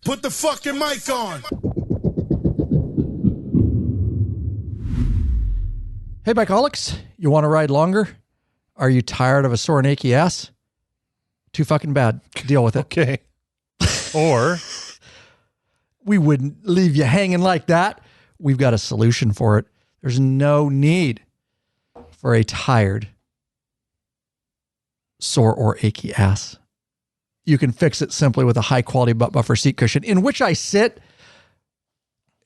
Put the fucking mic on. Hey, bikeaholics, you want to ride longer? Are you tired of a sore and achy ass? Too fucking bad. Deal with it. Okay. Or we wouldn't leave you hanging like that. We've got a solution for it. There's no need for a tired, sore, or achy ass. You can fix it simply with a high-quality butt buffer seat cushion in which I sit.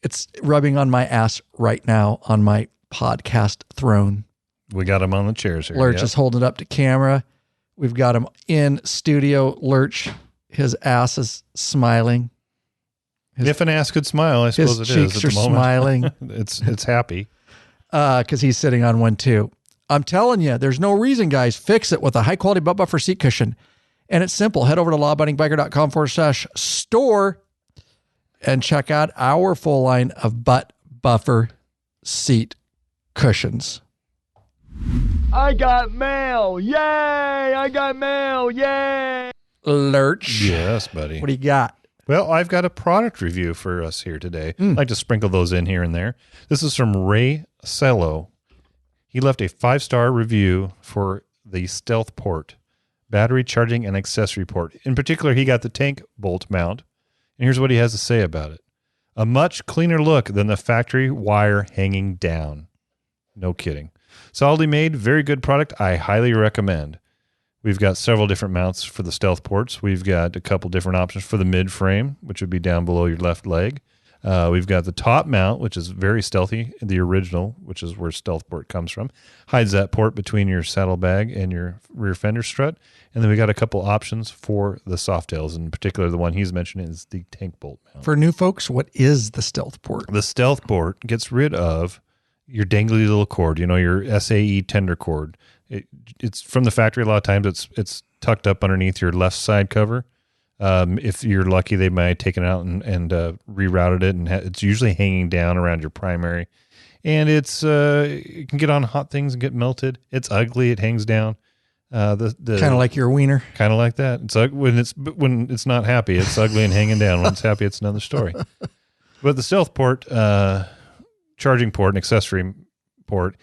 It's rubbing on my ass right now on my podcast throne. we got him on the chairs here. Lurch is holding it up to camera. We've got him in studio. Lurch, his ass is smiling. If an ass could smile, I suppose it is. His cheeks are smiling. It's happy. Because he's sitting on one too. I'm telling you, there's no reason, guys. Fix it with a high-quality butt buffer seat cushion. And it's simple. Head over to lawabidingbiker.com/store and check out our full line of butt buffer seat cushions. I got mail. Yay! I got mail. Yay! Lurch. Yes, buddy. What do you got? Well, I've got a product review for us here today. I'd like to sprinkle those in here and there. This is from Ray Cello. He left a 5-star review for the Stealth Port, battery charging and accessory port. In particular, he got the tank bolt mount. And here's what he has to say about it. A much cleaner look than the factory wire hanging down. No kidding. Solidly made, very good product. I highly recommend. We've got several different mounts for the Stealth ports. We've got a couple different options for the mid frame, which would be down below your left leg. We've got the top mount, which is very stealthy. The original, which is where Stealth port comes from, hides that port between your saddlebag and your rear fender strut. And then we got a couple options for the Softails. In particular, the one he's mentioning is the tank bolt mount. For new folks, what is the Stealth port? The Stealth port gets rid of your dangly little cord, your SAE tender cord. It's from the factory. A lot of times it's tucked up underneath your left side cover. If you're lucky, they might have taken it out and rerouted it, and it's usually hanging down around your primary. And it can get on hot things and get melted. It's ugly. It hangs down. Kind of like your wiener. Kind of like that. It's like when it's not happy, it's ugly and hanging down. When it's happy, it's another story. But the Stealth port, charging port and accessory port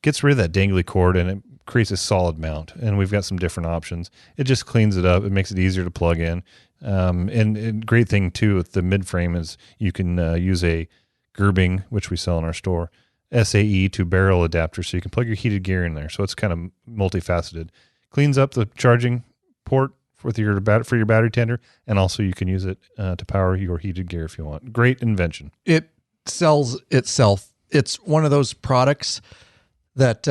gets rid of that dangly cord, and it creates a solid mount. And we've got some different options. It just cleans it up. It makes it easier to plug in. And great thing too with the mid frame is you can use a Gerbing, which we sell in our store, SAE to barrel adapter, so you can plug your heated gear in there. So it's kind of multifaceted. Cleans up the charging port for your battery tender, and also you can use it to power your heated gear if you want. Great invention. It sells itself. It's one of those products that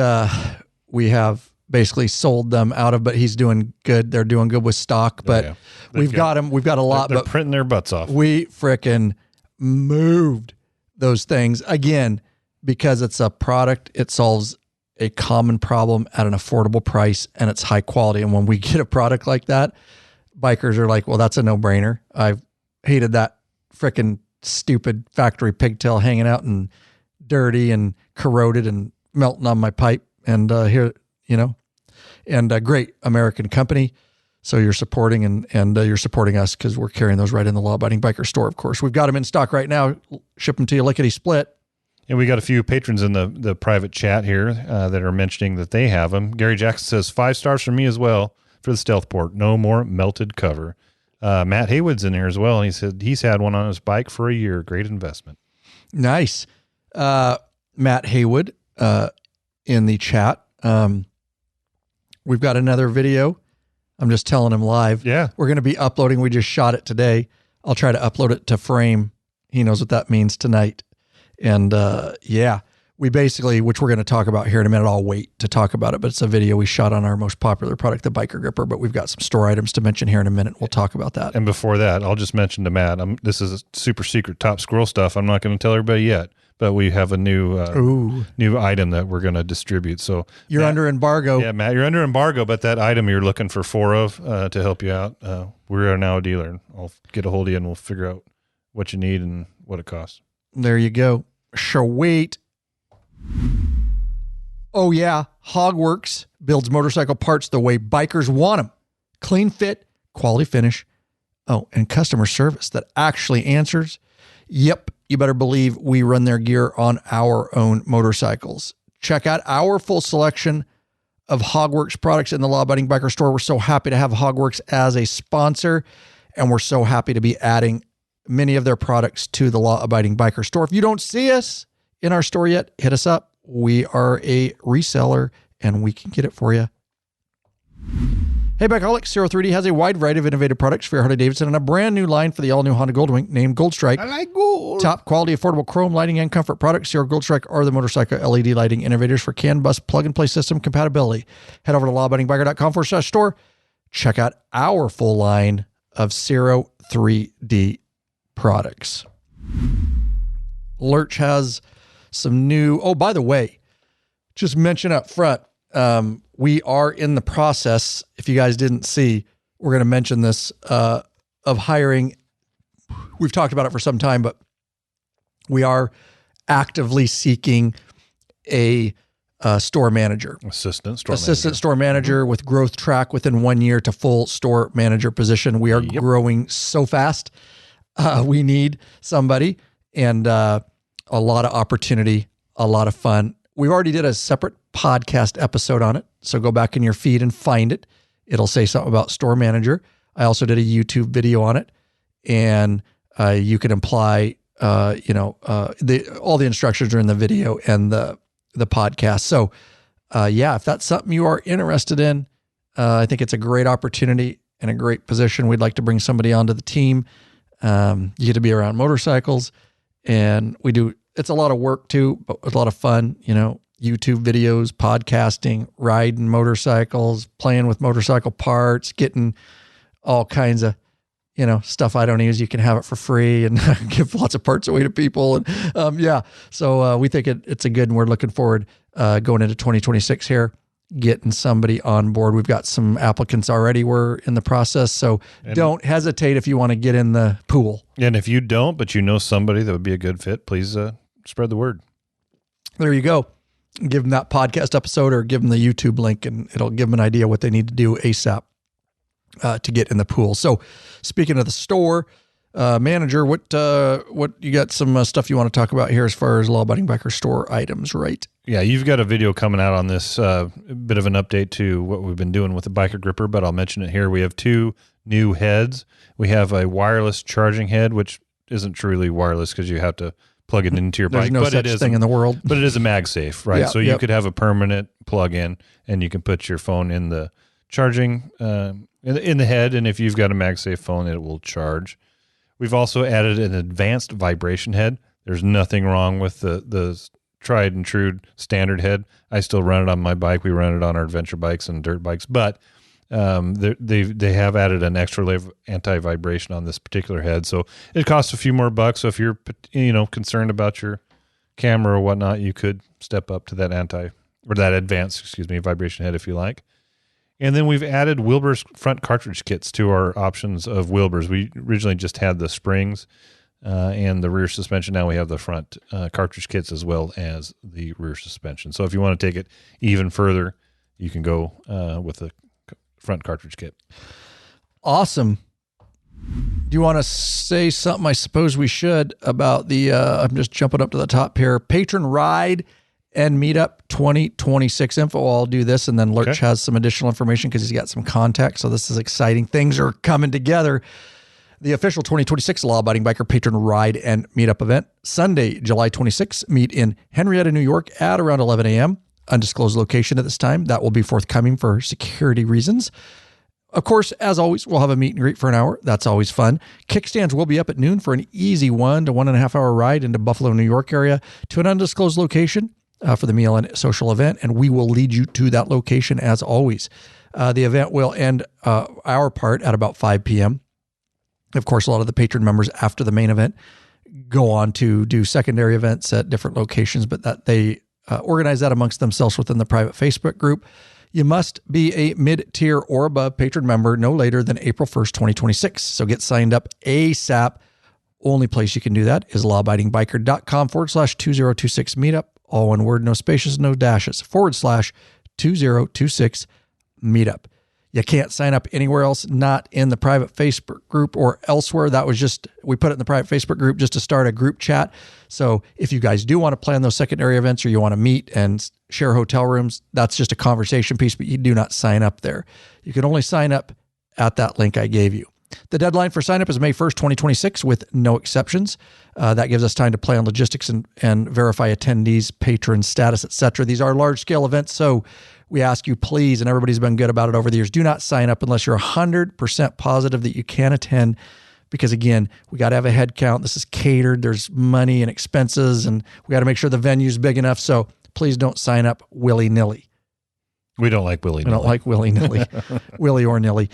we have basically sold them out of, but he's doing good. They're doing good with stock, but we've got them. We've got a lot. They're but printing their butts off. We frickin' moved those things again because it's a product. It solves a common problem at an affordable price, and it's high quality. And when we get a product like that, bikers are like, well, that's a no-brainer. I've hated that frickin' stupid factory pigtail hanging out and dirty and corroded and melting on my pipe. And here, and a great American company. So you're supporting and you're supporting us because we're carrying those right in the Law Abiding Biker store, of course. We've got them in stock right now. Ship them to you lickety-split. And we got a few patrons in the private chat here that are mentioning that they have them. Gary Jackson says 5 stars from me as well for the Stealth port. No more melted cover. Matt Haywood's in there as well, and he said he's had one on his bike for a year. Great investment. Nice. Matt Haywood in the chat. We've got another video. I'm just telling him live. Yeah. We're going to be uploading. We just shot it today. I'll try to upload it to Frame. He knows what that means tonight. And we basically, which we're going to talk about here in a minute. I'll wait to talk about it, but it's a video we shot on our most popular product, the Biker Gripper, but we've got some store items to mention here in a minute. We'll talk about that. And before that, I'll just mention to Matt, this is a super secret top squirrel stuff. I'm not going to tell everybody yet, but we have a new item that we're going to distribute. So you're Matt, under embargo. Yeah, Matt, you're under embargo, but that item you're looking for 4 of to help you out, we are now a dealer. And I'll get a hold of you and we'll figure out what you need and what it costs. There you go. Sweet. Oh yeah, Hogworks builds motorcycle parts the way bikers want them. Clean fit, quality finish, Oh, and customer service that actually answers. Yep, you better believe we run their gear on our own motorcycles. Check out our full selection of Hogworks products in the Law Abiding Biker store. We're so happy to have Hogworks as a sponsor, and we're so happy to be adding many of their products to the Law Abiding Biker store. If you don't see us in our store yet, hit us up. We are a reseller, and we can get it for you. Hey, Bikeaholics, 03D has a wide variety of innovative products for your Harley-Davidson and a brand new line for the all-new Honda Goldwing named Gold Strike. I like gold. Top quality, affordable chrome lighting and comfort products. Sierra Gold Strike are the motorcycle LED lighting innovators for CAN bus plug-and-play system compatibility. Head over to lawabidingbiker.com/store. Check out our full line of 03D products. Lurch has some new... Oh, by the way, just mention up front, we are in the process, if you guys didn't see, we're going to mention this, of hiring. We've talked about it for some time, but we are actively seeking a store manager. Assistant store manager with growth track within 1 year to full store manager position. We are growing so fast. We need somebody, and a lot of opportunity, a lot of fun. We've already did a separate podcast episode on it, so go back in your feed and find it. It'll say something about store manager. I also did a YouTube video on it, and you can apply, all the instructions are in the video and the podcast. So, if that's something you are interested in, I think it's a great opportunity and a great position. We'd like to bring somebody onto the team. You get to be around motorcycles, and it's a lot of work too, but a lot of fun, YouTube videos, podcasting, riding motorcycles, playing with motorcycle parts, getting all kinds of, stuff I don't use. You can have it for free and give lots of parts away to people. And so we think it's a good, and we're looking forward going into 2026 here, getting somebody on board. We've got some applicants already. We're in the process. So don't hesitate if you want to get in the pool. And if you don't, but you know somebody that would be a good fit, please spread the word. There you go. Give them that podcast episode or give them the YouTube link, and it'll give them an idea what they need to do ASAP to get in the pool. So speaking of the store manager, what you got some stuff you want to talk about here as far as Law Abiding Biker store items, right? Yeah, you've got a video coming out on this, bit of an update to what we've been doing with the Biker Gripper, but I'll mention it here. We have 2 new heads. We have a wireless charging head, which isn't truly wireless because you have to plug it into your bike. There's no such thing in the world. But it is a MagSafe, right? So you could have a permanent plug-in, and you can put your phone in the charging in the head, and if you've got a MagSafe phone, it will charge. We've also added an advanced vibration head. There's nothing wrong with the tried and true standard head. I still run it on my bike. We run it on our adventure bikes and dirt bikes, but they have added an extra layer of anti-vibration on this particular head. So it costs a few more bucks. So if you're, concerned about your camera or whatnot, you could step up to that advanced vibration head if you like. And then we've added Wilbur's front cartridge kits to our options of Wilbur's. We originally just had the springs and the rear suspension. Now we have the front cartridge kits as well as the rear suspension. So if you want to take it even further, you can go with the front cartridge kit. Awesome. Do you want to say something? I suppose we should about the, I'm just jumping up to the top here, Patron Ride and Meetup 2026 info. I'll do this, and then Lurch has some additional information because he's got some context. So this is exciting. Things are coming together. The official 2026 Law Abiding Biker Patron Ride and Meetup event, Sunday, July 26th, meet in Henrietta, New York at around 11 a.m. Undisclosed location at this time. That will be forthcoming for security reasons. Of course, as always, we'll have a meet and greet for an hour. That's always fun. Kickstands will be up at noon for an easy 1 to 1.5 hour ride into Buffalo, New York area to an undisclosed location for the meal and social event, and we will lead you to that location as always. The event will end our part at about 5 p.m. Of course, a lot of the patron members after the main event go on to do secondary events at different locations, but that they organize that amongst themselves within the private Facebook group. You must be a mid-tier or above patron member no later than April 1st, 2026. So get signed up ASAP. Only place you can do that is lawabidingbiker.com/2026 meetup. All one word, no spaces, no dashes, /2026 meetup. You can't sign up anywhere else, not in the private Facebook group or elsewhere. That was just, we put it in the private Facebook group just to start a group chat. So if you guys do want to plan those secondary events or you want to meet and share hotel rooms, that's just a conversation piece, but you do not sign up there. You can only sign up at that link I gave you. The deadline for sign up is May 1st, 2026 with no exceptions. That gives us time to plan logistics and verify attendees, patron status, etc. These are large scale events. So we ask you, please, and everybody's been good about it over the years, do not sign up unless you're 100% positive that you can attend. Because again, we got to have a head count. This is catered. There's money and expenses, and we got to make sure the venue's big enough. So please don't sign up willy-nilly. We don't like willy-nilly. We don't like willy-nilly, willy or nilly.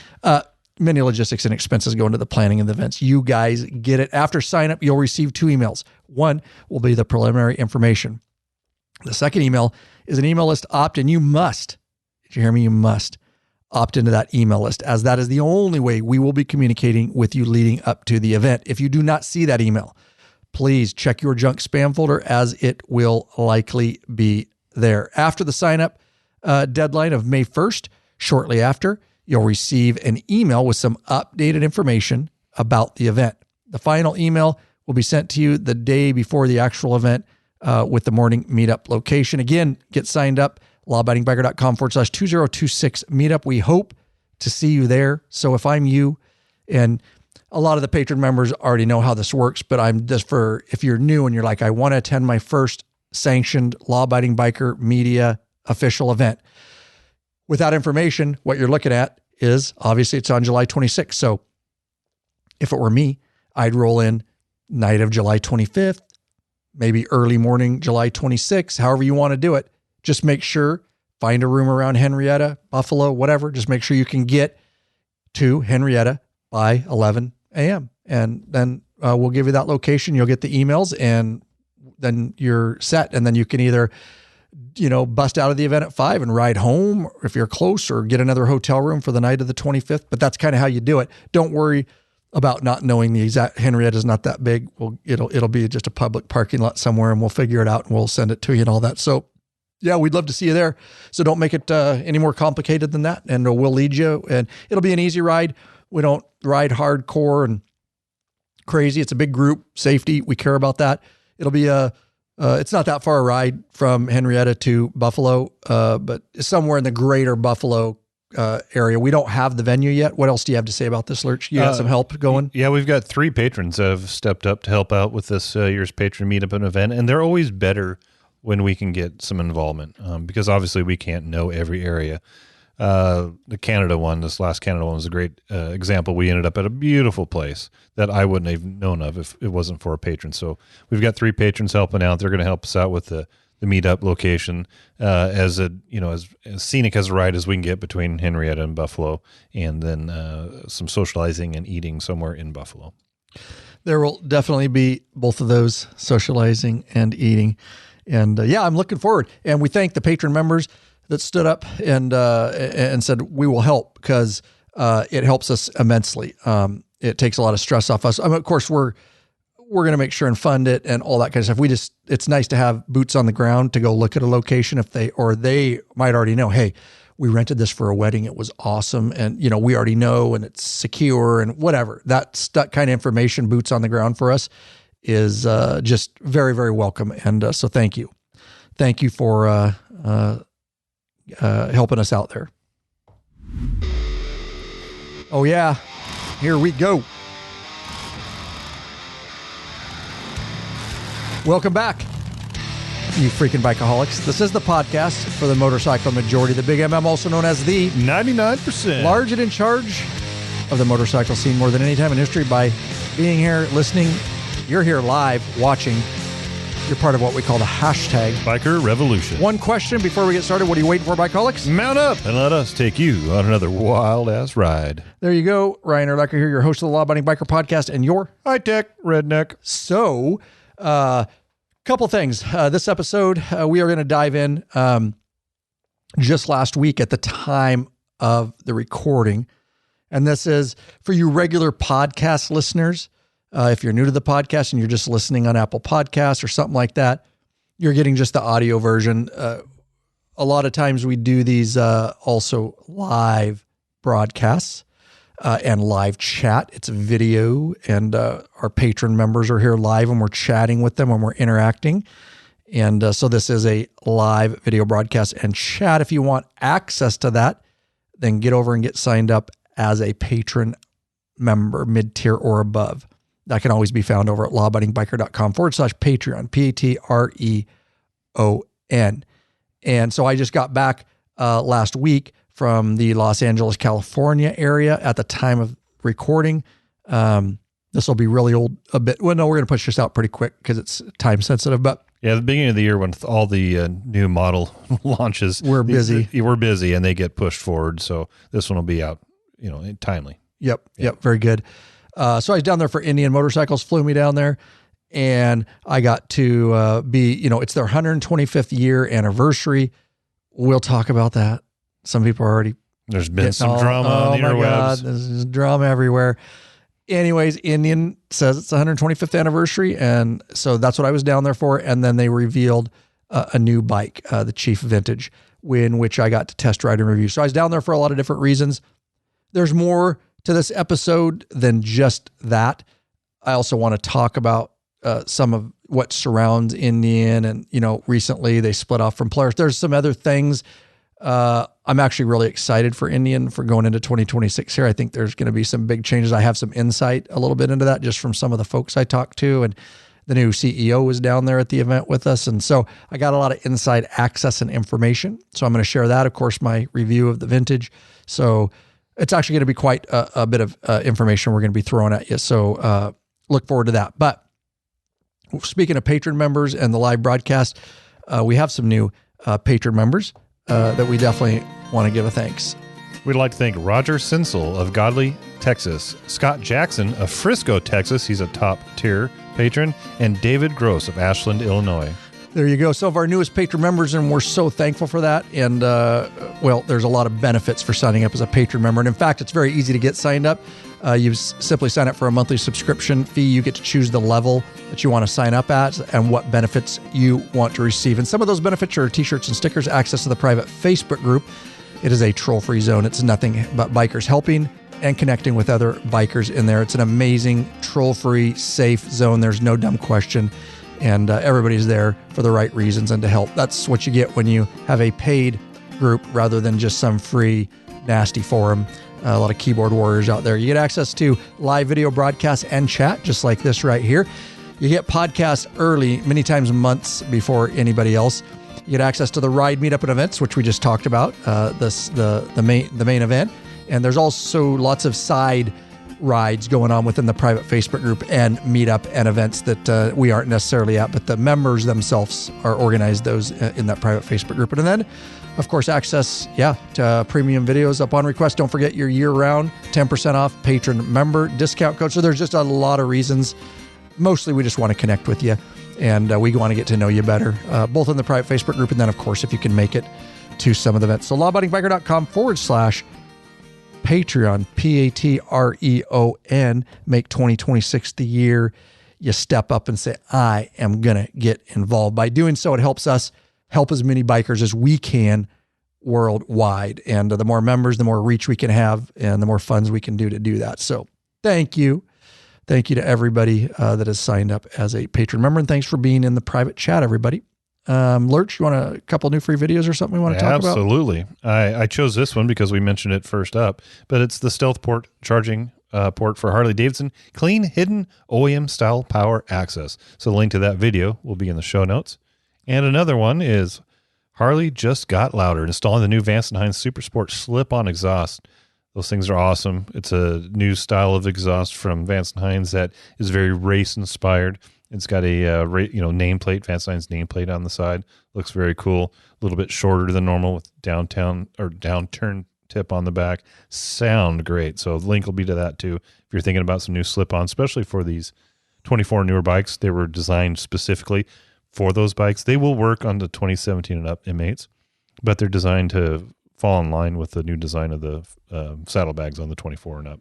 Many logistics and expenses go into the planning of the events. You guys get it. After sign up, you'll receive 2 emails. One will be the preliminary information. The second email is an email list opt-in. You must, did you hear me? You must opt into that email list, as that is the only way we will be communicating with you leading up to the event. If you do not see that email, please check your junk spam folder, as it will likely be there. After the sign-up deadline of May 1st, shortly after, you'll receive an email with some updated information about the event. The final email will be sent to you the day before the actual event with the morning meetup location. Again, get signed up, lawabidingbiker.com/2026 meetup. We hope to see you there. So if I'm you, and a lot of the patron members already know how this works, but I'm just for, if you're new and you're like, I want to attend my first sanctioned Law Abiding Biker media official event. With that information, what you're looking at is, obviously it's on July 26th. So if it were me, I'd roll in night of July 25th, maybe early morning, July 26th, however you want to do it. Just make sure, find a room around Henrietta, Buffalo, whatever. Just make sure you can get to Henrietta by 11 a.m. And then we'll give you that location. You'll get the emails, and then you're set. And then you can either, bust out of the event at 5 and ride home if you're close, or get another hotel room for the night of the 25th. But that's kind of how you do it. Don't worry about not knowing the exact. Henrietta's not that big. It'll be just a public parking lot somewhere, and we'll figure it out and we'll send it to you and all that. So yeah, we'd love to see you there. So don't make it any more complicated than that. And we'll lead you, and it'll be an easy ride. We don't ride hardcore and crazy. It's a big group, safety. We care about that. It'll be it's not that far a ride from Henrietta to Buffalo, but somewhere in the greater Buffalo area. We don't have the venue yet. What else do you have to say about this, Lurch? You got some help going? Yeah, we've got 3 patrons that have stepped up to help out with this year's patron meetup and event, and they're always better when we can get some involvement, because obviously we can't know every area. The Canada one, this last Canada one, was a great example. We ended up at a beautiful place that I wouldn't have known of if it wasn't for a patron. So we've got 3 patrons helping out. They're going to help us out with the meetup location as scenic as a ride as we can get between Henrietta and Buffalo, and then some socializing and eating somewhere in Buffalo. There will definitely be both of those, socializing and eating. And I'm looking forward. And we thank the patron members that stood up and said, we will help, because it helps us immensely. It takes a lot of stress off us. Of course, we're going to make sure and fund it and all that kind of stuff. It's nice to have boots on the ground to go look at a location they might already know, hey, we rented this for a wedding. It was awesome. And, we already know, and it's secure and whatever. That kind of information, boots on the ground for us, is just very, very welcome. And so thank you. Thank you for helping us out there. Oh yeah, here we go. Welcome back, you freaking bikeaholics. This is the podcast for the motorcycle majority, the Big MM, also known as the 99%. Large and in charge of the motorcycle scene more than any time in history by being here, listening. You're here live, watching. You're part of what we call the hashtag Biker Revolution. One question before we get started. What are you waiting for, bikeaholics? Mount up and let us take you on another wild-ass ride. There you go. Ryan Urlacher here, your host of the Law Abiding Biker podcast, and your high-tech redneck. So, couple things. This episode, we are going to dive in just last week at the time of the recording. And this is for you regular podcast listeners. If you're new to the podcast and you're just listening on Apple Podcasts or something like that, you're getting just the audio version. A lot of times we do these also live broadcasts and live chat. It's video, and our patron members are here live, and we're chatting with them and we're interacting. And so this is a live video broadcast and chat. If you want access to that, then get over and get signed up as a patron member, mid-tier or above. That can always be found over at lawabidingbiker.com/Patreon, Patreon. And so I just got back last week from the Los Angeles, California area at the time of recording. This will be really old a bit. Well, no, we're going to push this out pretty quick because it's time sensitive, but yeah, the beginning of the year when all the new model launches, we're busy. We're busy, and they get pushed forward. So this one will be out, timely. Yep. Very good. So I was down there for Indian Motorcycles, flew me down there, and I got to be, it's their 125th year anniversary. We'll talk about that. Some people are already. There's been some drama on the interwebs. Oh my God, there's drama everywhere. Anyways, Indian says it's the 125th anniversary, and so that's what I was down there for. And then they revealed a new bike, the Chief Vintage, in which I got to test ride and review. So I was down there for a lot of different reasons. There's more to this episode than just that. I also want to talk about some of what surrounds Indian, and recently they split off from Polaris. There's some other things. I'm actually really excited for Indian for going into 2026 here. I think there's going to be some big changes. I have some insight a little bit into that just from some of the folks I talked to, and the new CEO was down there at the event with us. And so I got a lot of inside access and information. So I'm going to share that, of course, my review of the Vintage. So it's actually going to be quite a bit of information we're going to be throwing at you. So look forward to that. But speaking of patron members and the live broadcast, we have some new patron members that we definitely want to give a thanks. We'd like to thank Roger Sinsel of Godley, Texas, Scott Jackson of Frisco, Texas, he's a top tier patron, and David Gross of Ashland, Illinois. There you go. Some of our newest patron members, and we're so thankful for that. And there's a lot of benefits for signing up as a patron member. And in fact, it's very easy to get signed up. You simply sign up for a monthly subscription fee. You get to choose the level that you want to sign up at and what benefits you want to receive. And some of those benefits are t-shirts and stickers, access to the private Facebook group. It is a troll-free zone. It's nothing but bikers helping and connecting with other bikers in there. It's an amazing, troll-free, safe zone. There's no dumb question. And everybody's there for the right reasons and to help. That's what you get when you have a paid group rather than just some free, nasty forum. A lot of keyboard warriors out there. You get access to live video broadcasts and chat, just like this right here. You get podcasts early, many times months before anybody else. You get access to the ride meetup and events, which we just talked about, the main event. And there's also lots of side rides going on within the private Facebook group and meetup and events that we aren't necessarily at, but the members themselves are organized those in that private Facebook group. And then, of course, access, to premium videos upon request. Don't forget your year-round 10% off patron member discount code. So there's just a lot of reasons. Mostly we just want to connect with you, and we want to get to know you better, both in the private Facebook group and then, of course, if you can make it to some of the events. So lawabidingbiker.com/Patreon, Patreon, make 2026 the year you step up and say, I am going to get involved. By doing so, it helps us help as many bikers as we can worldwide. And the more members, the more reach we can have, and the more funds we can do to do that. So thank you. Thank you to everybody that has signed up as a patron member. And thanks for being in the private chat, everybody. Lurch, you want a couple new free videos or something we want to talk about? Absolutely. I chose this one because we mentioned it first up, but it's the Stealth Port charging port for Harley Davidson, clean, hidden OEM style power access. So the link to that video will be in the show notes. And another one is Harley just got louder, installing the new Vance & Hines Super Sport slip-on exhaust. Those things are awesome. It's a new style of exhaust from Vance & Hines that is very race-inspired. It's got a nameplate, Vance & Hines nameplate on the side. Looks very cool. A little bit shorter than normal with downturn tip on the back. Sound great. So the link will be to that too. If you're thinking about some new slip-ons, especially for these 24 newer bikes, they were designed specifically for those bikes. They will work on the 2017 and up M8s, but they're designed to fall in line with the new design of the saddlebags on the 24 and up.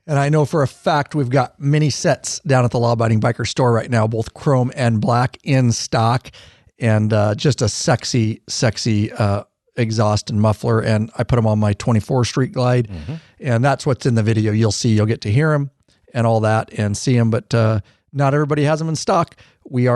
And I know for a fact we've got many sets down at the Law Abiding Biker store right now, both chrome and black in stock, and just a sexy exhaust and muffler, and I put them on my 24 Street Glide, and that's what's in the video. You'll get to hear them and all that and see them, but not everybody has them in stock. We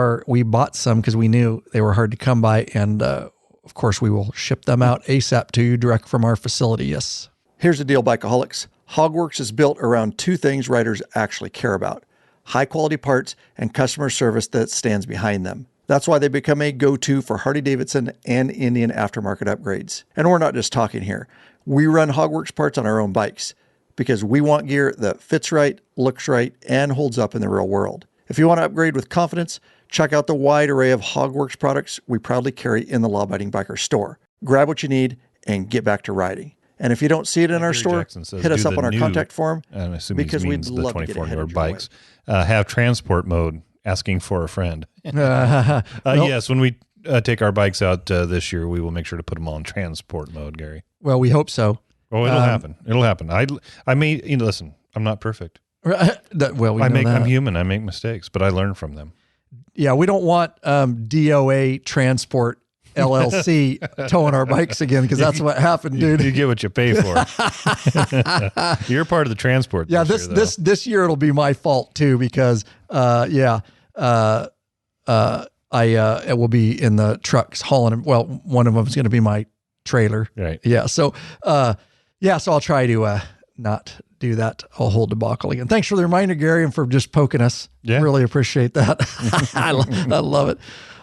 bought some because we knew they were hard to come by, and of course we will ship them out ASAP to you direct from our facility. Yes. Here's the deal, Bikeaholics. Hogworks is built around two things riders actually care about: high quality parts and customer service that stands behind them. That's why they become a go-to for Harley-Davidson and Indian aftermarket upgrades. And we're not just talking here. We run Hogworks parts on our own bikes because we want gear that fits right, looks right, and holds up in the real world. If you want to upgrade with confidence, check out the wide array of Hogworks products we proudly carry in the Law Abiding Biker store. Grab what you need and get back to riding. And if you don't see it in our store, hit us up on our contact form, and I assume because he we'd means the love to get 24 ahead hour of your bikes have transport mode, asking for a friend. Nope. Yes, when we take our bikes out this year, we will make sure to put them on transport mode, Gary. Well, we hope so. Oh, it'll happen. It'll happen. I may, listen, I'm not perfect. I'm human. I make mistakes, but I learn from them. Yeah, we don't want DOA Transport LLC towing our bikes again, because that's what happened, dude. You get what you pay for. You're part of the transport. Yeah, this year it'll be my fault too, because it will be in the trucks hauling them. Well, one of them is going to be my trailer. Right. Yeah. So so I'll try to not do that whole debacle again. Thanks for the reminder, Gary, and for just poking us. Yeah. Really appreciate that. I love it.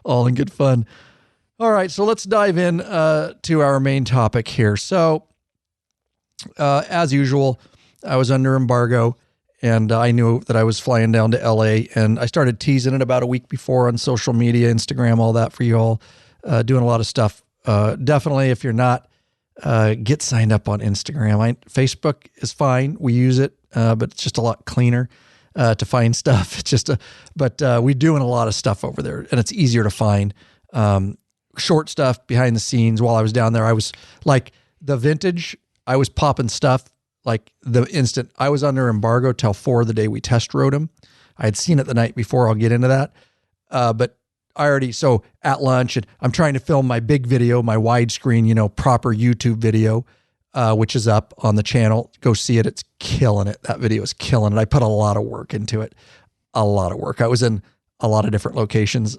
All in good fun. All right, so let's dive in to our main topic here. So, as usual, I was under embargo, and I knew that I was flying down to LA, and I started teasing it about a week before on social media, Instagram, all that for you all, doing a lot of stuff. Definitely, if you're not, get signed up on Instagram. Facebook is fine. We use it, but it's just a lot cleaner to find stuff. It's just but we're doing a lot of stuff over there, and it's easier to find. Short stuff behind the scenes. While I was down there, I was like the vintage, I was popping stuff like the instant. I was under embargo till 4 the day we test rode them. I had seen it the night before. I'll get into that. But I already, so at lunch, and I'm trying to film my big video, my widescreen, proper YouTube video, which is up on the channel. Go see it. It's killing it. That video is killing it. I put a lot of work into it. A lot of work. I was in a lot of different locations.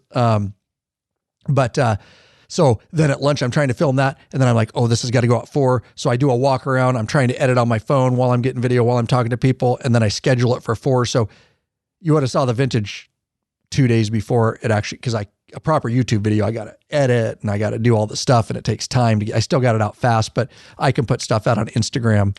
So then at lunch, I'm trying to film that. And then I'm like, oh, this has got to go at 4. So I do a walk around. I'm trying to edit on my phone while I'm getting video, while I'm talking to people. And then I schedule it for 4. So you would have saw the vintage 2 days before it actually, because a proper YouTube video, I got to edit and I got to do all the stuff, and it takes time to get. I still got it out fast, but I can put stuff out on Instagram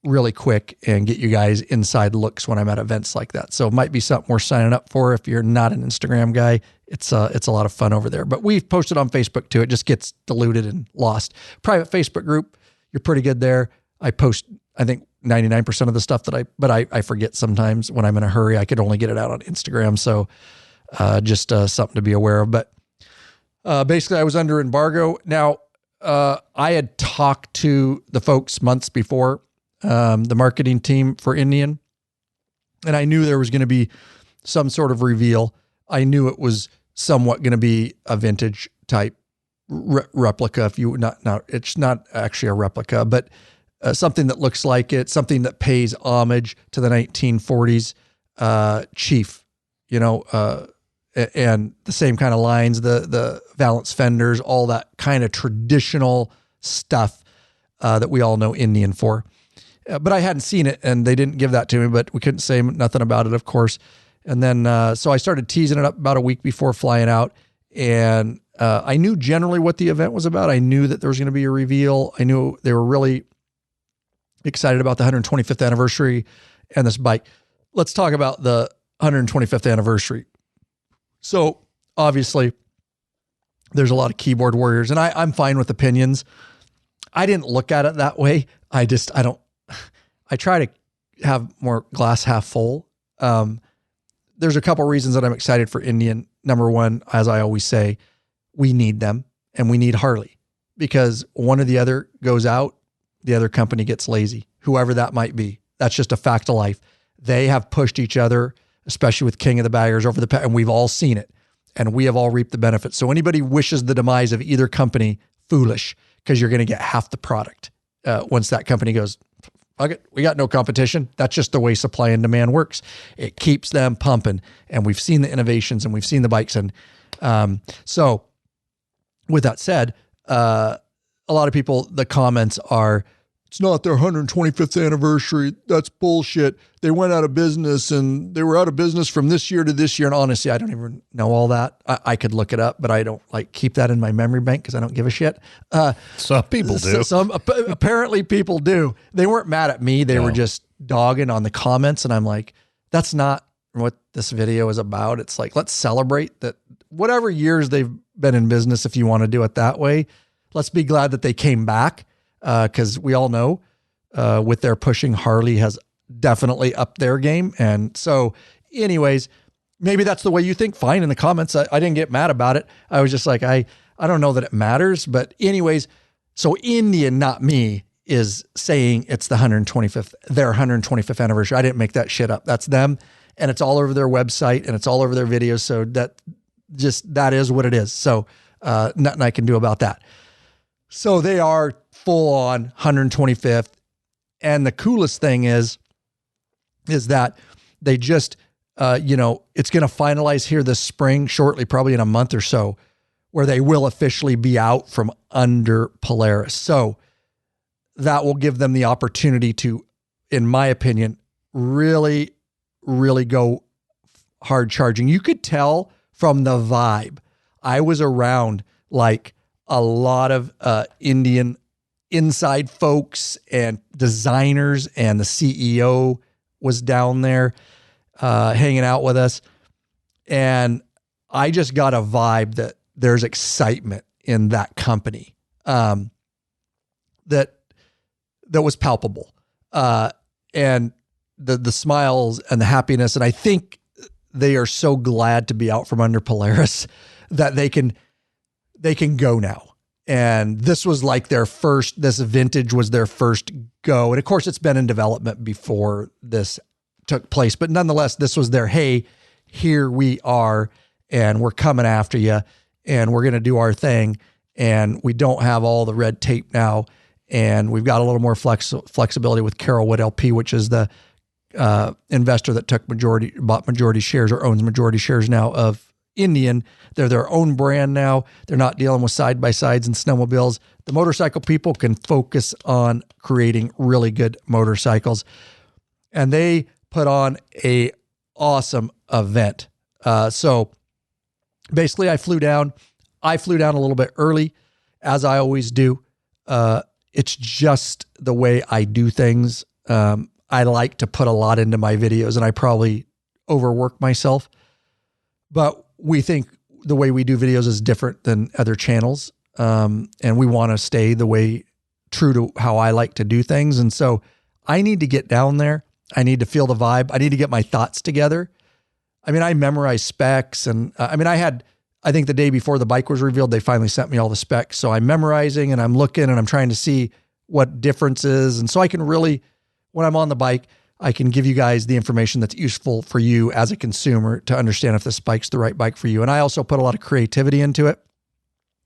really quick and get you guys inside looks when I'm at events like that. So it might be something worth signing up for if you're not an Instagram guy. It's a lot of fun over there. But we've posted on Facebook too. It just gets diluted and lost. Private Facebook group, you're pretty good there. I post, I think 99% of the stuff but I forget sometimes when I'm in a hurry. I could only get it out on Instagram. So just something to be aware of. But basically I was under embargo. Now I had talked to the folks months before, the marketing team for Indian, and I knew there was going to be some sort of reveal. I knew it was somewhat going to be a vintage type replica. It's not actually a replica, but something that looks like it, something that pays homage to the 1940s Chief, and the same kind of lines, the valanced fenders, all that kind of traditional stuff that we all know Indian for. But I hadn't seen it, and they didn't give that to me, but we couldn't say nothing about it, of course. And then, so I started teasing it up about a week before flying out, and I knew generally what the event was about. I knew that there was going to be a reveal. I knew they were really excited about the 125th anniversary and this bike. Let's talk about the 125th anniversary. So obviously there's a lot of keyboard warriors, and I'm fine with opinions. I didn't look at it that way. I try to have more glass half full. There's a couple reasons that I'm excited for Indian. Number one, as I always say, we need them, and we need Harley, because one or the other goes out, the other company gets lazy, whoever that might be. That's just a fact of life. They have pushed each other, especially with King of the Baggers over the past, and we've all seen it, and we have all reaped the benefits. So anybody wishes the demise of either company, foolish, because you're going to get half the product once that company goes, fuck it, we got no competition. That's just the way supply and demand works. It keeps them pumping. And we've seen the innovations and we've seen the bikes. And so with that said, a lot of people, the comments are, it's not their 125th anniversary. That's bullshit. They went out of business and they were out of business from this year to this year. And honestly, I don't even know all that. I could look it up, but I don't like keep that in my memory bank because I don't give a shit. Some people do. Apparently people do. They weren't mad at me. They were just dogging on the comments. And I'm like, that's not what this video is about. It's like, let's celebrate that whatever years they've been in business. If you want to do it that way, let's be glad that they came back. Because we all know with their pushing, Harley has definitely upped their game. And so anyways, maybe that's the way you think. Fine. In the comments, I didn't get mad about it. I was just like, I don't know that it matters. But anyways, so Indian, not me, is saying it's the their 125th anniversary. I didn't make that shit up. That's them. And it's all over their website and it's all over their videos. So that is what it is. So nothing I can do about that. So they are full on 125th. And the coolest thing is that they just, it's going to finalize here this spring, shortly, probably in a month or so, where they will officially be out from under Polaris. So that will give them the opportunity to, in my opinion, really, really go hard charging. You could tell from the vibe. I was around like a lot of Indian inside folks and designers, and the CEO was down there hanging out with us. And I just got a vibe that there's excitement in that company that was palpable. And the smiles and the happiness. And I think they are so glad to be out from under Polaris that they can go now. And this was like this vintage was their first go. And of course it's been in development before this took place, but nonetheless, this was their, hey, here we are and we're coming after you and we're going to do our thing. And we don't have all the red tape now. And we've got a little more flexibility with Carolwood LP, which is the investor that bought majority shares or owns majority shares now of Indian. They're their own brand now. They're not dealing with side-by-sides and snowmobiles. The motorcycle people can focus on creating really good motorcycles. And they put on a awesome event. So basically I flew down a little bit early, as I always do. It's just the way I do things. I like to put a lot into my videos and I probably overwork myself, but we think the way we do videos is different than other channels. And we want to stay true to how I like to do things. And so I need to get down there. I need to feel the vibe. I need to get my thoughts together. I mean, I memorize specs and I think the day before the bike was revealed, they finally sent me all the specs. So I'm memorizing and I'm looking and I'm trying to see what differences. And so I can really, when I'm on the bike, I can give you guys the information that's useful for you as a consumer to understand if this bike's the right bike for you. And I also put a lot of creativity into it.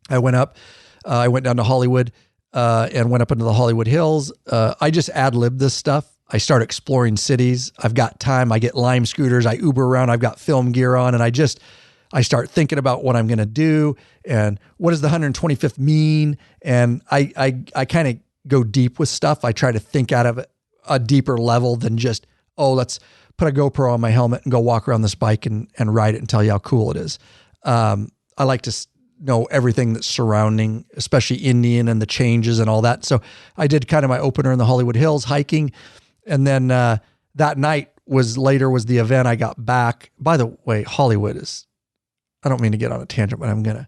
I went down to Hollywood and went up into the Hollywood Hills. I just ad-lib this stuff. I start exploring cities. I've got time. I get Lime scooters. I Uber around. I've got film gear on. And I start thinking about what I'm going to do and what does the 125th mean? And I kind of go deep with stuff. I try to think out of a deeper level than just, let's put a GoPro on my helmet and go walk around this bike and ride it and tell you how cool it is. I like to know everything that's surrounding, especially Indian and the changes and all that. So I did kind of my opener in the Hollywood Hills hiking. And then that night was the event. I got back. By the way, Hollywood is, I don't mean to get on a tangent, but I'm going to.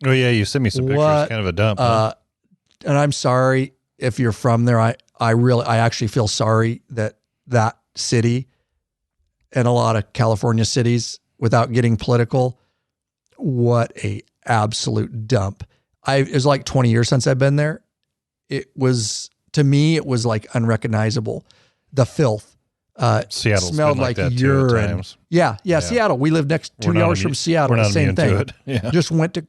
Oh yeah. You sent me some pictures, kind of a dump. And I'm sorry if you're from there. I actually feel sorry that city and a lot of California cities, without getting political, what a absolute dump. It was like 20 years since I've been there. To me, it was like unrecognizable. The filth. Seattle smelled like urine. Yeah, Seattle. We live next 2 hours from Seattle. The same thing. Yeah. Just went to.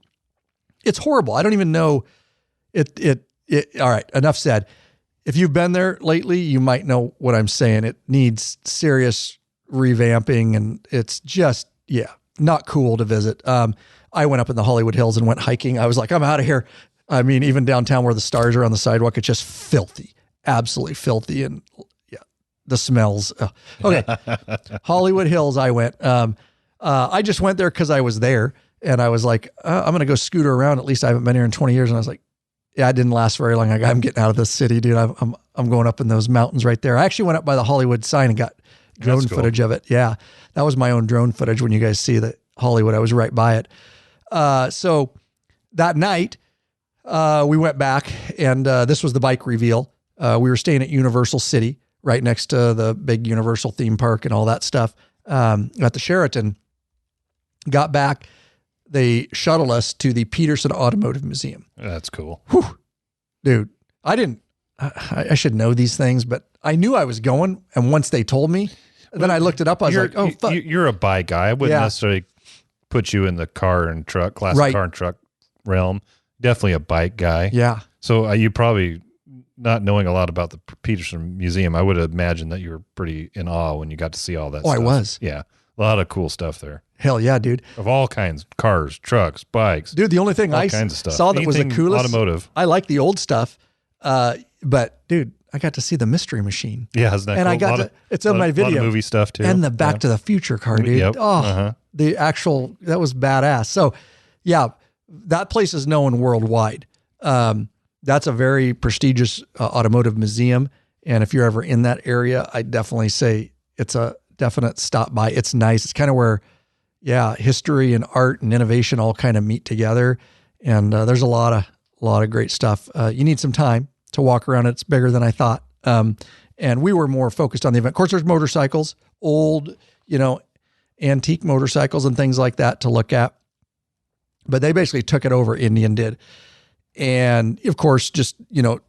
It's horrible. I don't even know All right. Enough said. If you've been there lately, you might know what I'm saying. It needs serious revamping, and it's just, not cool to visit. I went up in the Hollywood Hills and went hiking. I was like, I'm out of here. I mean, even downtown where the stars are on the sidewalk, it's just filthy, absolutely filthy. And the smells. Okay. Hollywood Hills. I went, I just went there cause I was there and I was like, I'm going to go scooter around. At least I haven't been here in 20 years. And I was like, yeah, it didn't last very long. I'm getting out of this city, dude. I'm going up in those mountains right there. I actually went up by the Hollywood sign and got drone footage of it. Yeah. That was my own drone footage. When you guys see the Hollywood, I was right by it. So that night, we went back and, this was the bike reveal. We were staying at Universal City right next to the big Universal theme park and all that stuff, at the Sheraton. Got back. They shuttled us to the Peterson Automotive Museum. That's cool. Whew. Dude, I should know these things, but I knew I was going. And once they told me, then I looked it up. I was like, oh, fuck. You're a bike guy. I wouldn't necessarily put you in the car and truck, classic car and truck realm. Definitely a bike guy. Yeah. So you probably, not knowing a lot about the Peterson Museum, I would imagine that you were pretty in awe when you got to see all that stuff. I was. Yeah. A lot of cool stuff there. Hell yeah, dude. Of all kinds, cars, trucks, bikes. Dude, the only thing I kinds of stuff. saw that was the coolest. Automotive. I like the old stuff. But dude, I got to see the Mystery Machine. Yeah, isn't that and cool? I got it's on my video. A lot of movie stuff too. And the Back to the Future car, dude. Yep. Oh, the actual, that was badass. So yeah, that place is known worldwide. That's a very prestigious automotive museum. And if you're ever in that area, I definitely say it's a definite stop by. It's nice. It's kind of where, history and art and innovation all kind of meet together. And there's a lot of great stuff. You need some time to walk around. It's bigger than I thought. And we were more focused on the event. Of course, there's motorcycles, old, antique motorcycles and things like that to look at. But they basically took it over, Indian did. And of course, just,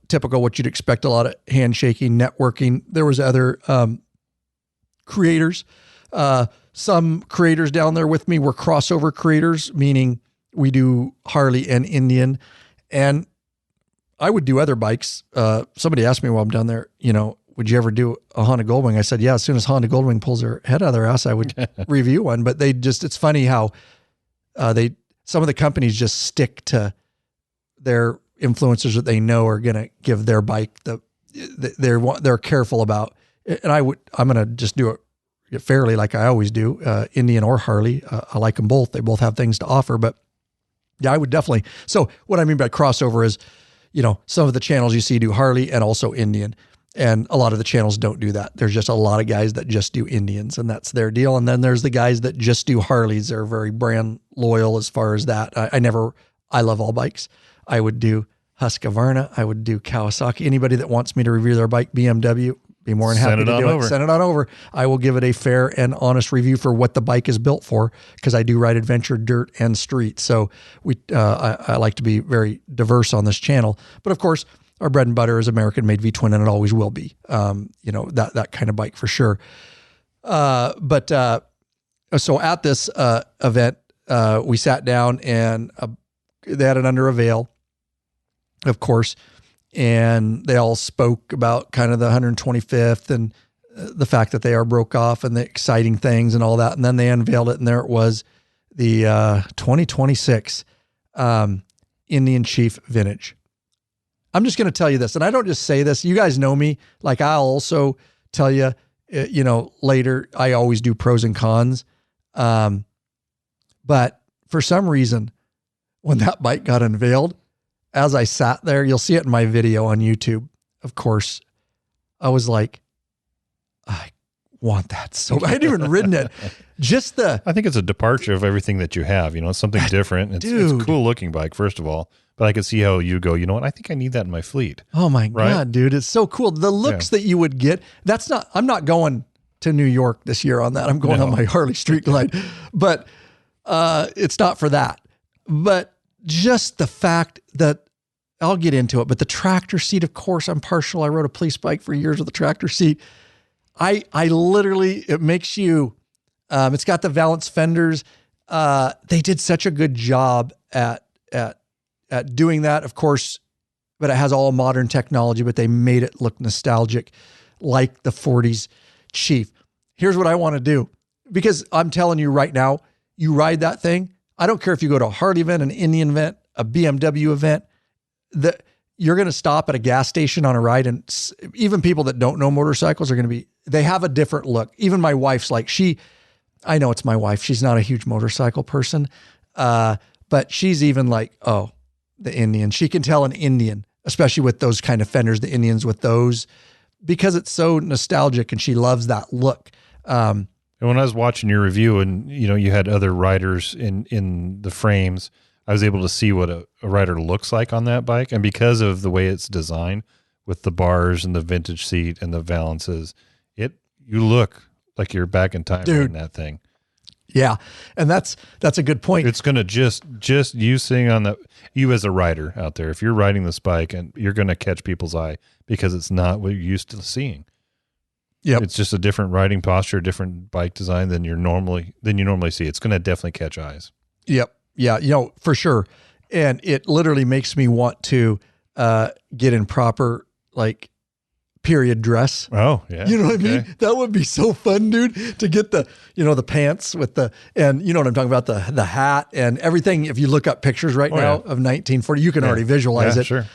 typical what you'd expect, a lot of handshaking, networking. There was other creators. Some creators down there with me were crossover creators, meaning we do Harley and Indian. And I would do other bikes. Somebody asked me while I'm down there, would you ever do a Honda Goldwing? I said, yeah, as soon as Honda Goldwing pulls their head out of their ass, I would review one. But it's funny how some of the companies just stick to their influencers that they know are going to give their bike they're careful about. And I'm going to just do it fairly like I always do, Indian or Harley. I like them both. They both have things to offer, but yeah, I would definitely. So what I mean by crossover is, some of the channels you see do Harley and also Indian. And a lot of the channels don't do that. There's just a lot of guys that just do Indians and that's their deal. And then there's the guys that just do Harleys. They're very brand loyal as far as that. I love all bikes. I would do Husqvarna. I would do Kawasaki. Anybody that wants me to review their bike, BMW, be more than happy to do it. Send it on over. I will give it a fair and honest review for what the bike is built for, because I do ride adventure, dirt, and street. So I like to be very diverse on this channel. But of course, our bread and butter is American-made V-twin, and it always will be. That kind of bike for sure. So at this event, we sat down and they had it under a veil, of course, and they all spoke about kind of the 125th and the fact that they are broke off and the exciting things and all that. And then they unveiled it, and there it was, the 2026 Indian Chief Vintage. I'm just going to tell you this, and I don't just say this. You guys know me. Like, I'll also tell you, later, I always do pros and cons. But for some reason, when that bike got unveiled, as I sat there, you'll see it in my video on YouTube, of course, I was like, I want that. So I hadn't even ridden it. I think it's a departure of everything that you have. It's something different. It's a cool looking bike, first of all. But I could see how you go, I think I need that in my fleet. Oh my God, dude. It's so cool. The looks that you would get. I'm not going to New York this year on that. I'm going on my Harley Street Glide, but it's not for that. But just the fact that, I'll get into it, but the tractor seat, of course, I'm partial. I rode a police bike for years with a tractor seat. I literally, it makes you, it's got the valanced fenders. They did such a good job at doing that. Of course, but it has all modern technology, but they made it look nostalgic like the 40s Chief. Here's what I want to do, because I'm telling you right now, you ride that thing. I don't care if you go to a Harley event, an Indian event, a BMW event, you're going to stop at a gas station on a ride. And even people that don't know motorcycles are going to be, they have a different look. Even my wife's like, I know it's my wife. She's not a huge motorcycle person. But she's even like, oh, the Indian. She can tell an Indian, especially with those kind of fenders, the Indians with those, because it's so nostalgic and she loves that look. And when I was watching your review and, you had other riders in the frames, I was able to see what a rider looks like on that bike. And because of the way it's designed with the bars and the vintage seat and the valances, you look like you're back in time in that thing. Yeah. And that's a good point. It's going to just you sitting on you as a rider out there, if you're riding this bike, and you're going to catch people's eye because it's not what you're used to seeing. Yep. It's just a different riding posture, different bike design than you normally see. It's going to definitely catch eyes. Yep. Yeah. For sure. And it literally makes me want to get in proper, like, period dress. Oh, yeah. You know what I mean? That would be so fun, dude, to get the, the pants with and you know what I'm talking about, the hat and everything. If you look up pictures now of 1940, you can already visualize it. Sure.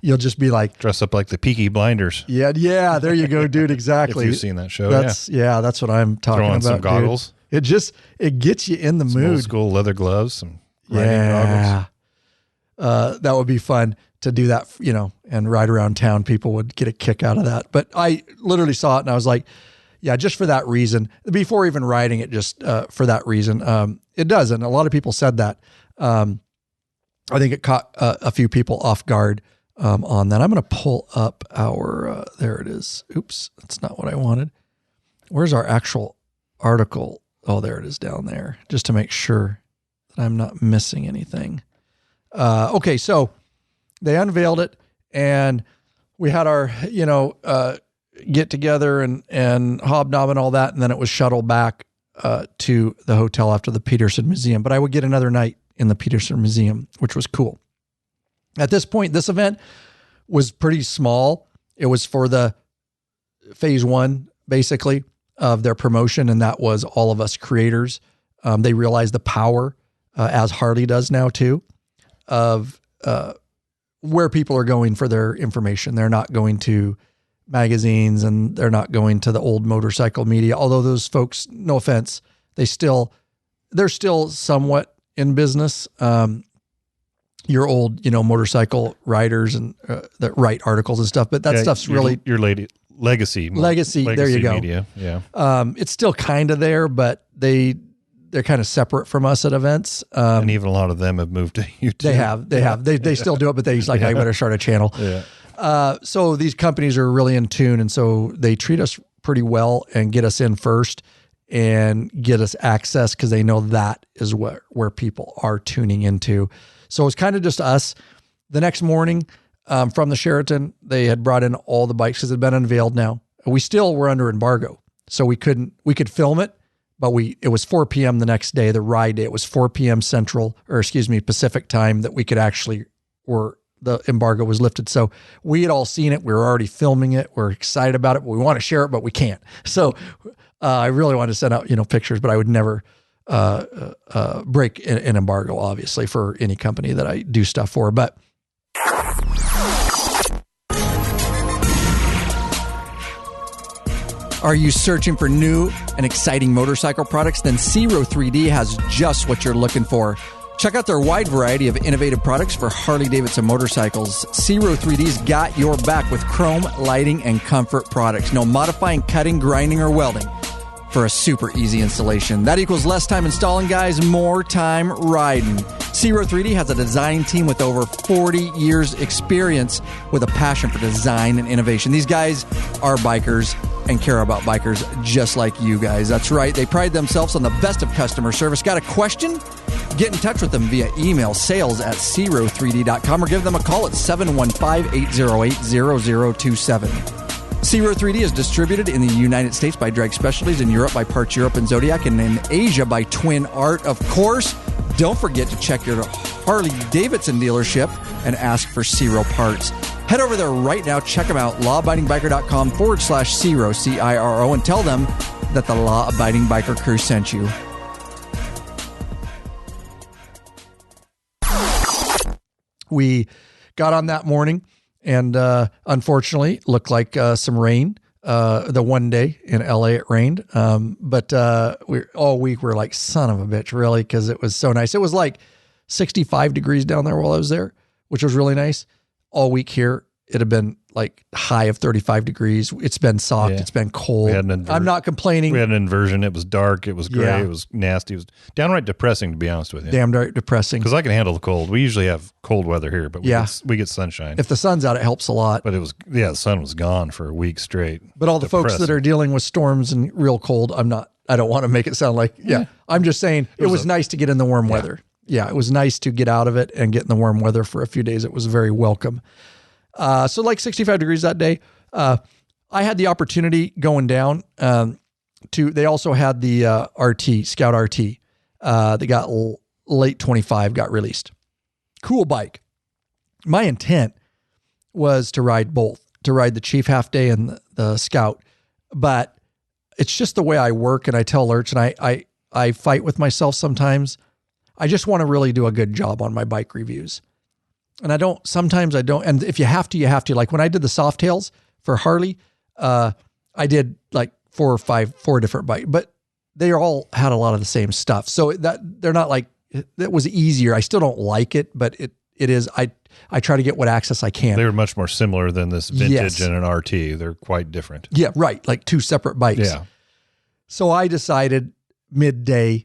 You'll just be like, dress up like the Peaky Blinders. Yeah. There you go, dude. Exactly. If you've seen that show. That's what I'm talking about. Throw on some goggles. Dude. It gets you in the mood. Old school leather gloves, some riding goggles. That would be fun to do that, and ride around town. People would get a kick out of that. But I literally saw it and I was like, yeah, just for that reason, before even riding it, just for that reason, it does. And a lot of people said that. I think it caught a few people off guard on that. I'm going to pull up our, there it is. Oops, that's not what I wanted. Where's our actual article? Oh, there it is down there, just to make sure that I'm not missing anything. Okay, so they unveiled it and we had our, get together and hobnob and all that. And then it was shuttled back to the hotel after the Peterson Museum. But I would get another night in the Peterson Museum, which was cool. At this point, this event was pretty small. It was for the phase one, basically, of their promotion. And that was all of us creators. They realized the power, as Harley does now too, of where people are going for their information. They're not going to magazines and they're not going to the old motorcycle media. Although those folks, no offense, they're still somewhat in business. Your old, motorcycle writers and that write articles and stuff, but that stuff's really your legacy. There you go. Media. Yeah. It's still kind of there, but they're kind of separate from us at events. And even a lot of them have moved to YouTube. They have. They still do it, but they're like, I better start a channel. Yeah. So these companies are really in tune. And so they treat us pretty well and get us in first and get us access because they know that is where people are tuning into. So it was kind of just us. The next morning from the Sheraton, they had brought in all the bikes because it had been unveiled now. We still were under embargo. So we could film it, but it was 4 p.m. the next day, the ride day. It was 4 p.m. Pacific time that we could actually, the embargo was lifted. So we had all seen it. We were already filming it. We're excited about it, but we want to share it, but we can't. So I really wanted to send out, pictures, but I would never break an embargo, obviously, for any company that I do stuff for. But are you searching for new and exciting motorcycle products? Then Zero 3D has just what you're looking for. Check out their wide variety of innovative products for Harley-Davidson motorcycles. Zero 3D's got your back with chrome, lighting, and comfort products. No modifying, cutting, grinding, or welding for a super easy installation. That equals less time installing, guys, more time riding. Zero 3D has a design team with over 40 years experience with a passion for design and innovation. These guys are bikers and care about bikers just like you guys. That's right. They pride themselves on the best of customer service. Got a question? Get in touch with them via email, sales@zero3d.com, or give them a call at 715-808-0027. Zero 3D is distributed in the United States by Drag Specialties, in Europe by Parts Europe and Zodiac, and in Asia by Twin Art. Of course, don't forget to check your Harley-Davidson dealership and ask for Ciro parts. Head over there right now. Check them out. lawabidingbiker.com/Ciro, CIRO, and tell them that the Law Abiding Biker crew sent you. We got on that morning and unfortunately looked like some rain. The one day in LA it rained. But all week we're like, son of a bitch, really, because it was so nice. It was like 65 degrees down there while I was there, which was really nice. All week here, it had been like high of 35 degrees. It's been soft. Yeah. It's been cold. I'm not complaining. We had an inversion. It was dark. It was gray. Yeah. It was nasty. It was downright depressing, to be honest with you. Damn right depressing. Because I can handle the cold. We usually have cold weather here, but we get sunshine. If the sun's out, it helps a lot. But the sun was gone for a week straight. But all the folks that are dealing with storms and real cold, I don't want to make it sound like, I'm just saying it was nice to get in the warm weather. Yeah, it was nice to get out of it and get in the warm weather for a few days. It was very welcome. So like 65 degrees that day. I had the opportunity going down they also had the RT, Scout RT. They got late 25, got released. Cool bike. My intent was to ride both, to ride the Chief half day and the Scout. But it's just the way I work, and I tell Lurch, and I fight with myself sometimes. I just want to really do a good job on my bike reviews. And sometimes I don't. And if you have to, you have to. Like when I did the Softails for Harley, I did like 4 different bikes, but they all had a lot of the same stuff. So that they're not like, that was easier. I still don't like it, but it is, I try to get what access I can. They were much more similar than this vintage and an RT. They're quite different. Yeah, right. Like two separate bikes. Yeah. So I decided midday,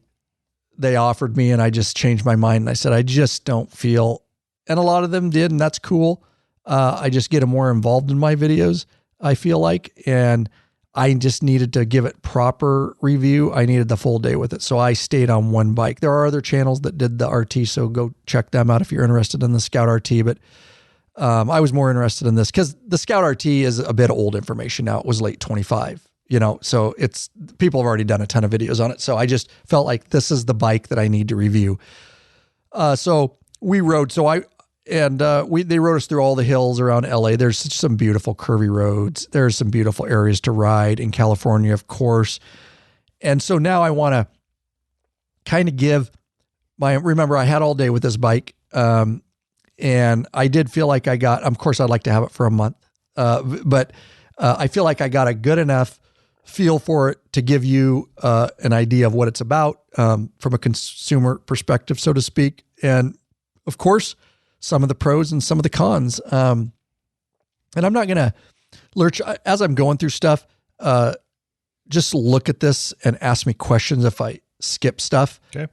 they offered me, and I just changed my mind. And I said, I just don't feel, and a lot of them did, and that's cool. I just get more involved in my videos, I feel like, and I just needed to give it proper review. I needed the full day with it. So I stayed on one bike. There are other channels that did the RT, so go check them out if you're interested in the Scout RT. But I was more interested in this because the Scout RT is a bit old information now. It was late 25. So people have already done a ton of videos on it. So I just felt like this is the bike that I need to review. So we rode. They rode us through all the hills around LA. There's some beautiful curvy roads. There's some beautiful areas to ride in California, of course. And so now I want to kind of remember I had all day with this bike. And I did feel like of course I'd like to have it for a month. But I feel like I got a good enough feel for it to give you an idea of what it's about from a consumer perspective, so to speak. And of course, some of the pros and some of the cons. And I'm not going to lurch as I'm going through stuff. Just look at this and ask me questions if I skip stuff. Okay.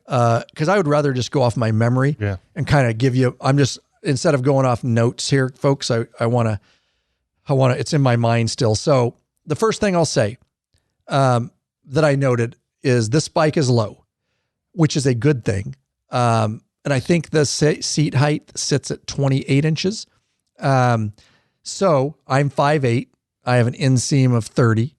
Cause I would rather just go off my memory and kind of give you, instead of going off notes here, folks, I want to, it's in my mind still. So the first thing I'll say, that I noted is this bike is low, which is a good thing. And I think the seat height sits at 28 inches. So I'm 5'8". I have an inseam of 30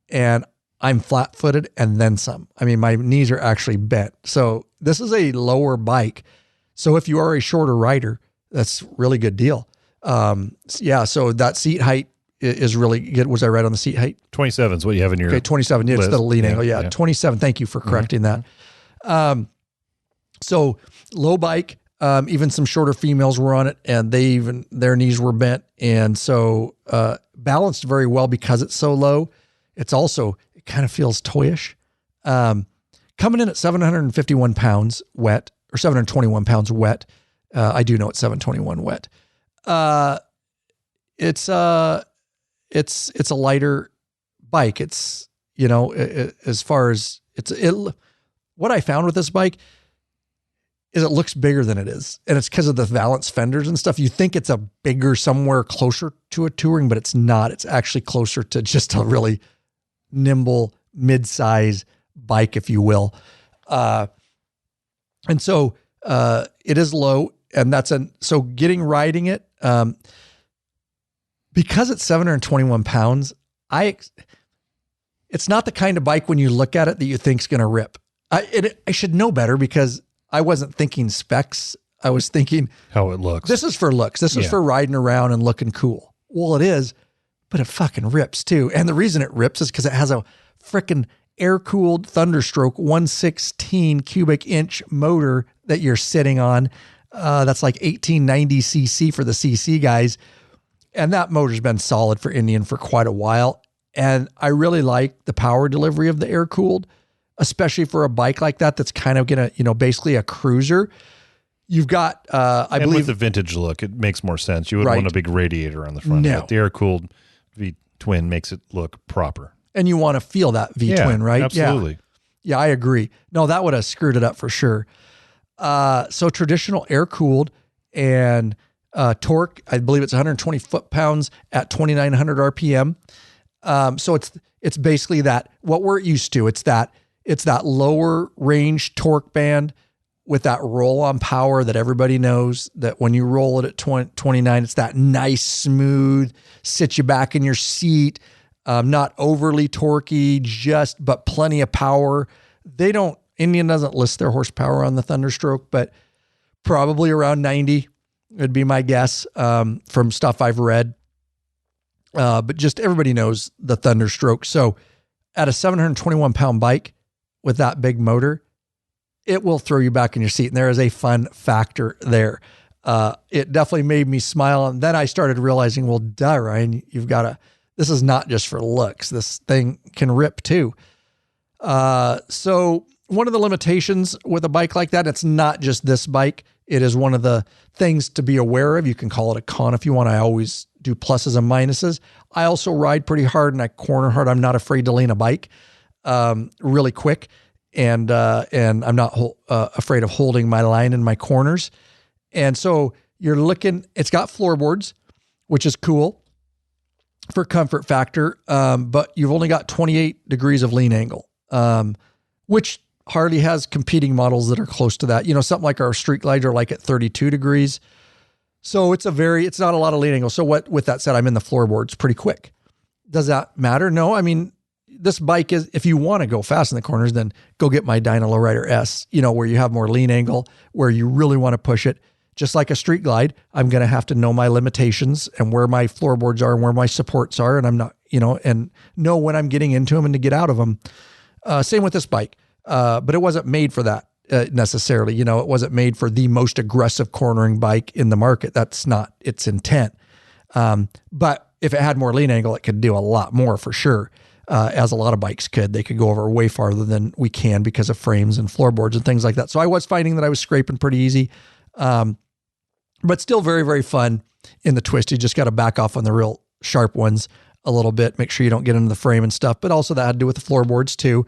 and I'm flat footed and then some. I mean, my knees are actually bent. So this is a lower bike. So if you are a shorter rider, that's a really good deal. So that seat height is really good. Was I right on the seat height? 27 is what you have in your 27. It's the lean angle. Yeah, 27. Thank you for correcting that. So low bike, even some shorter females were on it and their knees were bent. And so, balanced very well because it's so low. It's also, it kind of feels toyish. Coming in at 751 pounds wet or 721 pounds wet. I do know it's 721 wet. It's a lighter bike. It's, as far as what I found with this bike is it looks bigger than it is. And it's because of the valanced fenders and stuff. You think it's a bigger somewhere closer to a touring, but it's not. It's actually closer to just a really nimble mid-size bike, if you will. And so it is low, and so riding it, because it's 721 pounds, it's not the kind of bike when you look at it that you think's going to rip. I should know better because I wasn't thinking specs. I was thinking, how it looks. this is for looks. This is for riding around and looking cool. Well, it is, but it fucking rips too. And the reason it rips is because it has a freaking air-cooled Thunderstroke 116 cubic inch motor that you're sitting on. That's like 1890 cc for the cc guys. And that motor's been solid for Indian for quite a while. And I really like the power delivery of the air-cooled, especially for a bike like that that's kind of going to, basically a cruiser. You've got, I believe, with the vintage look, it makes more sense. You wouldn't want a big radiator on the front. No. But the air-cooled V-twin makes it look proper. And you want to feel that V-twin, right? Absolutely. Yeah, I agree. No, that would have screwed it up for sure. So traditional air-cooled and torque, I believe it's 120 foot-pounds at 2,900 RPM. So it's basically that, what we're used to. It's that lower range torque band with that roll-on power that everybody knows, that when you roll it at 29, it's that nice, smooth, sit you back in your seat, not overly torquey, but plenty of power. Indian doesn't list their horsepower on the Thunderstroke, but probably around 90 would be my guess, from stuff I've read. But just everybody knows the Thunderstroke. So at a 721 pound bike with that big motor, it will throw you back in your seat. And there is a fun factor there. It definitely made me smile. And then I started realizing, well, duh, Ryan, this is not just for looks. This thing can rip too. So one of the limitations with a bike like that, it's not just this bike. It is one of the things to be aware of. You can call it a con if you want. I always do pluses and minuses. I also ride pretty hard and I corner hard. I'm not afraid to lean a bike really quick. And I'm not afraid of holding my line in my corners. And so it's got floorboards, which is cool for comfort factor. But you've only got 28 degrees of lean angle, which Harley has competing models that are close to that. Something like our Street Glides are like at 32 degrees. So it's not a lot of lean angle. So with that said, I'm in the floorboards pretty quick. Does that matter? No. I mean, this bike is, if you want to go fast in the corners, then go get my Dyna Lowrider S, where you have more lean angle, where you really want to push it. Just like a Street Glide, I'm going to have to know my limitations and where my floorboards are and where my supports are. And I'm not, and know when I'm getting into them and to get out of them. Same with this bike. But it wasn't made for that necessarily. It wasn't made for the most aggressive cornering bike in the market. That's not its intent. But if it had more lean angle, it could do a lot more for sure. As a lot of bikes could. They could go over way farther than we can because of frames and floorboards and things like that. So I was finding that I was scraping pretty easy, but still very, very fun in the twist. You just got to back off on the real sharp ones a little bit, make sure you don't get into the frame and stuff, but also that had to do with the floorboards too.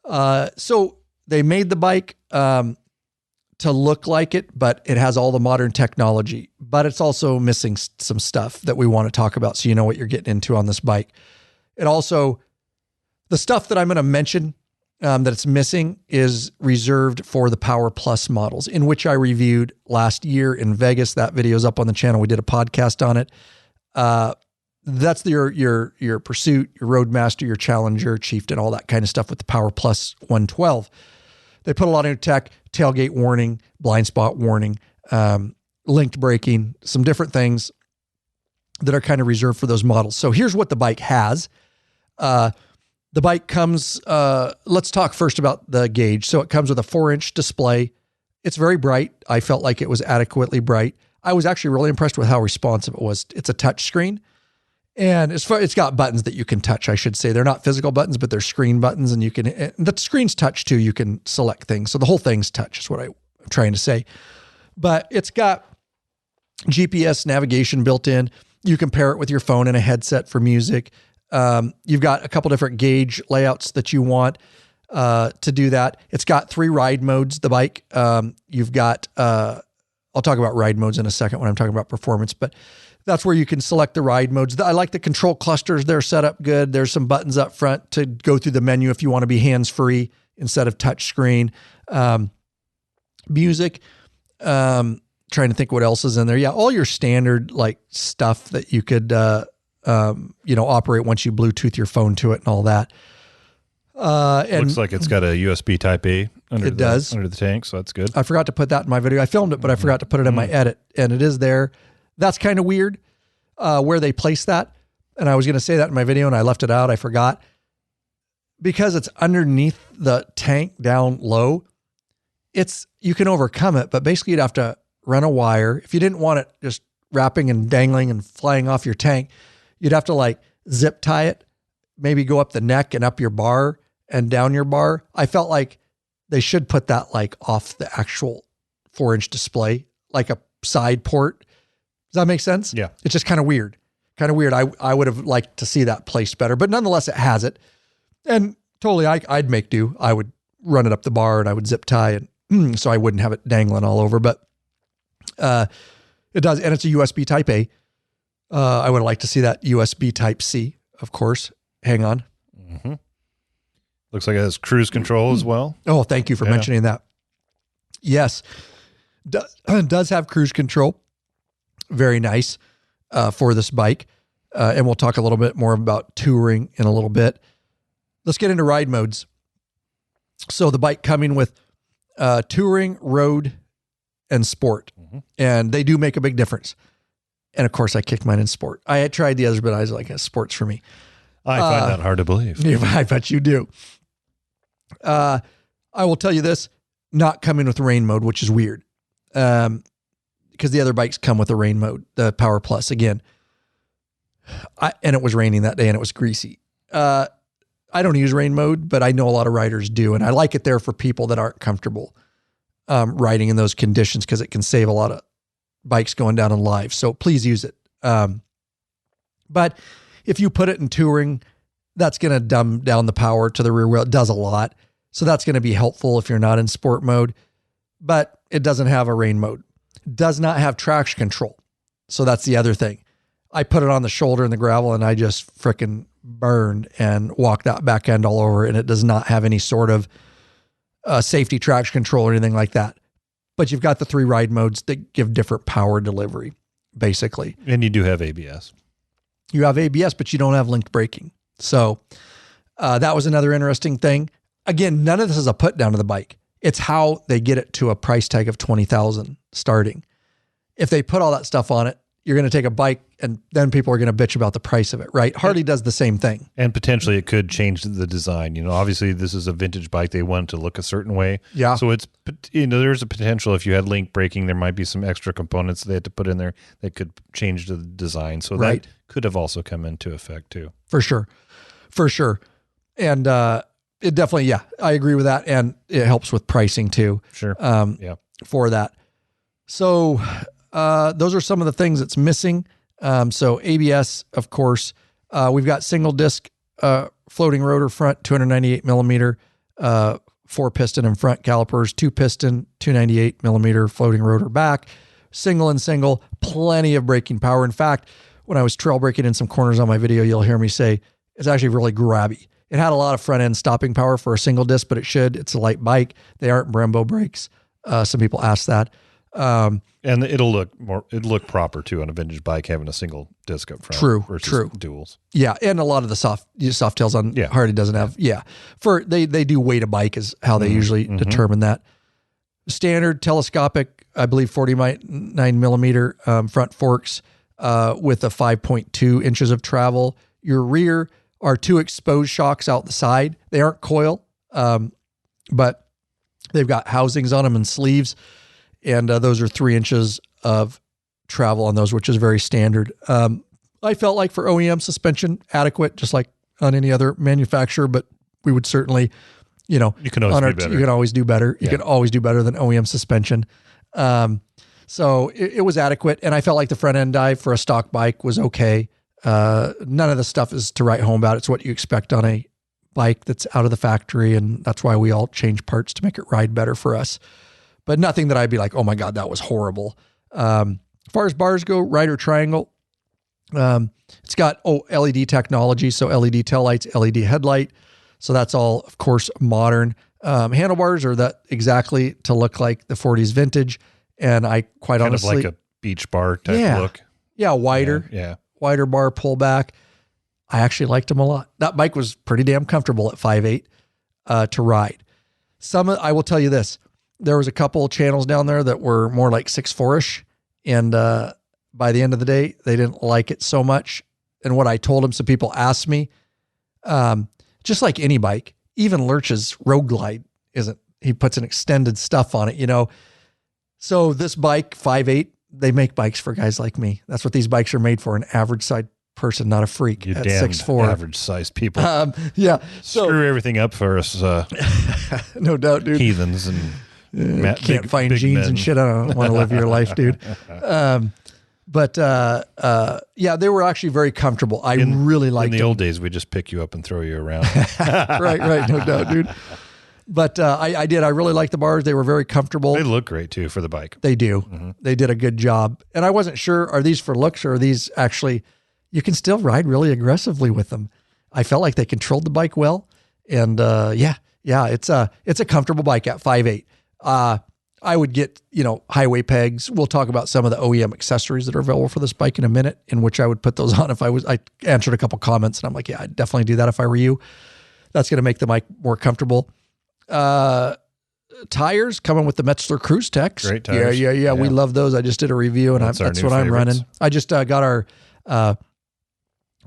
So they made the bike to look like it, but it has all the modern technology, but it's also missing some stuff that we want to talk about so you know what you're getting into on this bike. It also, the stuff that I'm going to mention that it's missing is reserved for the Power Plus models, in which I reviewed last year in Vegas. That video is up on the channel. We did a podcast on it. That's your Pursuit, your Roadmaster, your Challenger, Chieftain, all that kind of stuff with the Power Plus 112. They put a lot of new tech, tailgate warning, blind spot warning, linked braking, some different things that are kind of reserved for those models. So here's what the bike has. The bike comes, let's talk first about the gauge. So it comes with a 4-inch display. It's very bright. I felt like it was adequately bright. I was actually really impressed with how responsive it was. It's a touch screen, and it's got buttons that you can touch, I should say. They're not physical buttons, but they're screen buttons, and the screen's touch too. You can select things. So the whole thing's touch is what I'm trying to say. But it's got GPS navigation built in. You can pair it with your phone and a headset for music. You've got a couple different gauge layouts that you want to do that. It's got 3 ride modes, the bike. You've got, I'll talk about ride modes in a second when I'm talking about performance, but that's where you can select the ride modes. I like the control clusters. They're set up good. There's some buttons up front to go through the menu if you want to be hands-free instead of touch screen. Music, trying to think what else is in there. Yeah, all your standard like stuff that you could, operate once you Bluetooth your phone to it and all that. And looks like it's got a USB Type A under the tank, so that's good. I forgot to put that in my video. I filmed it, but I forgot to put it in my edit, and it is there. That's kind of weird where they place that. And I was going to say that in my video, and I left it out. I forgot. Because it's underneath the tank down low, you can overcome it, but basically you'd have to run a wire. If you didn't want it just wrapping and dangling and flying off your tank, you'd have to like zip tie it, maybe go up the neck and up your bar and down your bar. I felt like they should put that like off the actual 4-inch display, like a side port. Does that make sense? Yeah. It's just kind of weird. I would have liked to see that placed better, but nonetheless, it has it. And totally, I'd make do. I would run it up the bar and I would zip tie and so I wouldn't have it dangling all over, but it does. And it's a USB Type A. I would like to see that USB Type C, of course. Hang on. Mm-hmm. Looks like it has cruise control as well. Oh, thank you for mentioning that. Yes. Does have cruise control. Very nice for this bike. And we'll talk a little bit more about touring in a little bit. Let's get into ride modes. So the bike coming with touring, road, and sport. Mm-hmm. And they do make a big difference. And of course, I kicked mine in sport. I had tried the others, but I was like, sport's for me. I find that hard to believe. I bet you do. I will tell you this, not coming with rain mode, which is weird. Because the other bikes come with a rain mode, the Power Plus again. And it was raining that day and it was greasy. I don't use rain mode, but I know a lot of riders do. And I like it there for people that aren't comfortable riding in those conditions because it can save a lot of bikes going down in live. So please use it. But if you put it in touring, that's going to dumb down the power to the rear wheel. It does a lot. So that's going to be helpful if you're not in sport mode, but it doesn't have a rain mode. It does not have traction control. So that's the other thing. I put it on the shoulder in the gravel and I just frickin' burned and walked that back end all over. And it does not have any sort of safety traction control or anything like that. But you've got the 3 ride modes that give different power delivery, basically. And you do have ABS. You have ABS, but you don't have linked braking. So that was another interesting thing. Again, none of this is a put down to the bike. It's how they get it to a price tag of $20,000 starting. If they put all that stuff on it, you're going to take a bike and then people are going to bitch about the price of it, right? Harley does the same thing. And potentially it could change the design. You know, obviously this is a vintage bike. They want it to look a certain way. Yeah. So it's, you know, there's a potential if you had link braking, there might be some extra components they had to put in there that could change the design. So that could have also come into effect too. For sure. And it definitely, I agree with that. And it helps with pricing too. Sure. For that. So those are some of the things that's missing. So ABS, of course, we've got single disc floating rotor front, 298 millimeter, 4-piston in front calipers, 2-piston, 298 millimeter floating rotor back, single and single, plenty of braking power. In fact, when I was trail braking in some corners on my video, you'll hear me say it's actually really grabby. It had a lot of front end stopping power for a single disc, but it's a light bike. They aren't Brembo brakes. Some people ask that. And it'll look proper too on a vintage bike having a single disc up front versus duals. Yeah, and a lot of the soft tails on Harley doesn't have. Yeah, they do weight a bike is how they usually determine that. Standard telescopic, I believe 49 millimeter front forks with a 5.2 inches of travel. Your rear are 2 exposed shocks out the side. They aren't coil, but they've got housings on them and sleeves. And those are 3 inches of travel on those, which is very standard. I felt like for OEM suspension, adequate, just like on any other manufacturer, but we would certainly, you can always do better. You can always do better than OEM suspension. So it was adequate. And I felt like the front end dive for a stock bike was okay. None of the stuff is to write home about. It's what you expect on a bike that's out of the factory. And that's why we all change parts to make it ride better for us. But nothing that I'd be like, oh my God, that was horrible. As far as bars go, Rider Triangle, it's got LED technology, so LED taillights, LED headlight. So that's all, of course, modern. Handlebars are that exactly to look like the 40s vintage. And I quite honestly... Kind of like a beach bar type look. Yeah, wider. Yeah. Wider bar pullback. I actually liked them a lot. That bike was pretty damn comfortable at 5'8". to ride. I will tell you this, there was a couple of channels down there that were more like 6'4"-ish. And by the end of the day, they didn't like it so much. And what I told them, some people asked me, just like any bike, even Lurch's Road Glide he puts an extended stuff on it, So this bike, 5'8", they make bikes for guys like me. That's what these bikes are made for, an average size person, not a freak. You at damn 6'4". average sized people. Yeah. Screw everything up for us No doubt, dude. heathens and Can't find jeans men. and shit. I don't want to live your life, dude. But they were actually very comfortable. I really liked In the them. old days, we just pick you up and throw you around. Right. No doubt, dude. But I did. I really liked the bars. They were very comfortable. They look great too for the bike. They do. They did a good job. And I wasn't sure, are these for looks or are these actually, you can still ride really aggressively with them. I felt like they controlled the bike well. And it's a comfortable bike at 5'8". I would get, highway pegs. We'll talk about some of the OEM accessories that are available for this bike in a minute, in which I would put those on I answered a couple comments and I'm like, yeah, I'd definitely do that if I were you. That's going to make the bike more comfortable. Tires coming with the Metzler Cruise Techs. Great tires. Yeah. We love those. I just did a review and that's what I'm running. I just got our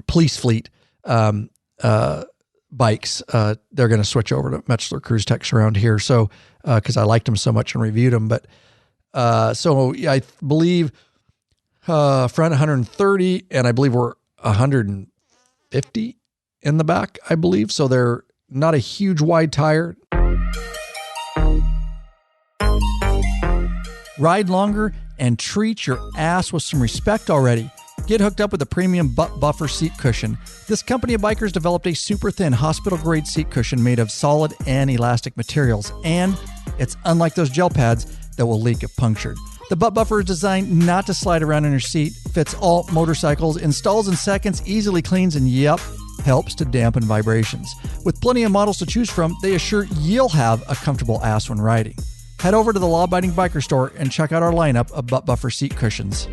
police fleet bikes. They're going to switch over to Metzler Cruise Techs around here. So, because I liked them so much and reviewed them. But I believe front 130 and I believe we're 150 in the back, I believe. So they're not a huge wide tire. Ride longer and treat your ass with some respect already. Get hooked up with a premium butt buffer seat cushion. This company of bikers developed a super thin hospital-grade seat cushion made of solid and elastic materials, and it's unlike those gel pads that will leak if punctured. The butt buffer is designed not to slide around in your seat, fits all motorcycles, installs in seconds, easily cleans, and helps to dampen vibrations. With plenty of models to choose from, they assure you'll have a comfortable ass when riding. Head over to the Law Abiding Biker store and check out our lineup of butt buffer seat cushions.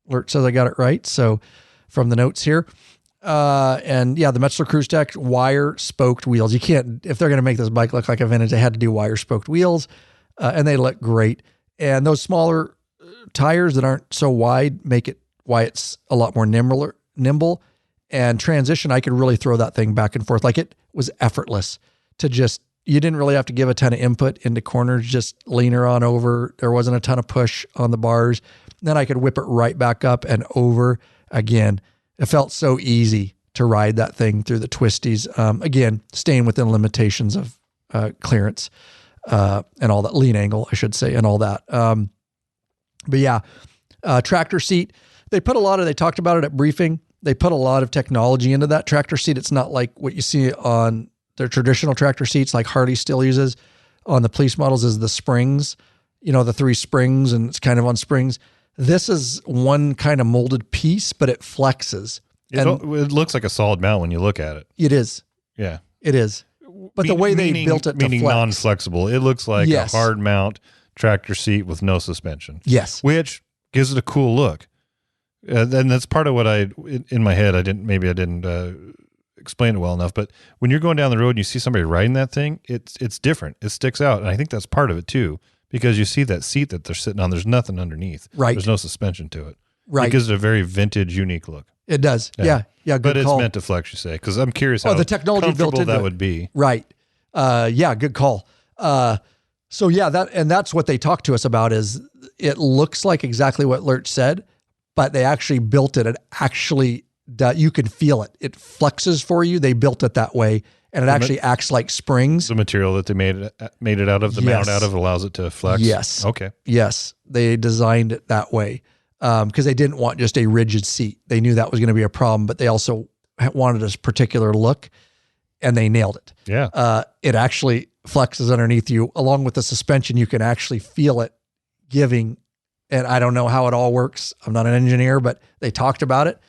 Alert says I got it right. So from the notes here. The Metzler Cruise Tech wire spoked wheels. You can't, if they're going to make this bike look like a vintage, they had to do wire spoked wheels, and they look great. And those smaller tires that aren't so wide make it why it's a lot more nimble. And transition, I could really throw that thing back and forth. Like, it was effortless to just, you didn't really have to give a ton of input into corners, just lean her on over. There wasn't a ton of push on the bars. Then I could whip it right back up and over again. It felt so easy to ride that thing through the twisties. Again, staying within limitations of clearance and all that, lean angle, I should say, and all that. Tractor seat. They talked about it at briefing. They put a lot of technology into that tractor seat. It's not like what you see on their traditional tractor seats, like Harley still uses on the police models, is the springs, the 3 springs, and it's kind of on springs. This is one kind of molded piece, but it flexes. It looks like a solid mount when you look at it. It is. Yeah. It is. But the way they built it to meaning flex. non-flexible. It looks like a hard mount tractor seat with no suspension. Yes. Which gives it a cool look. And that's part of what in my head, I didn't explain it well enough. But when you're going down the road and you see somebody riding that thing, it's different. It sticks out. And I think that's part of it too, because you see that seat that they're sitting on, there's nothing underneath. Right. There's no suspension to it. Right. It gives it a very vintage, unique look. It does. Yeah. Good but it's call. meant to flex, you say, because I'm curious how the technology built into that it would be. Right. Good call. That's what they talked to us about, is it looks like exactly what Lurch said, but they actually built it. It actually, you can feel it. It flexes for you. They built it that way, and it actually acts like springs. The material that they made it out of, the mount out of, allows it to flex? Yes. Okay. Yes. They designed it that way because they didn't want just a rigid seat. They knew that was going to be a problem, but they also wanted a particular look, and they nailed it. Yeah. It actually flexes underneath you. Along with the suspension, you can actually feel it giving. And I don't know how it all works. I'm not an engineer, but they talked about it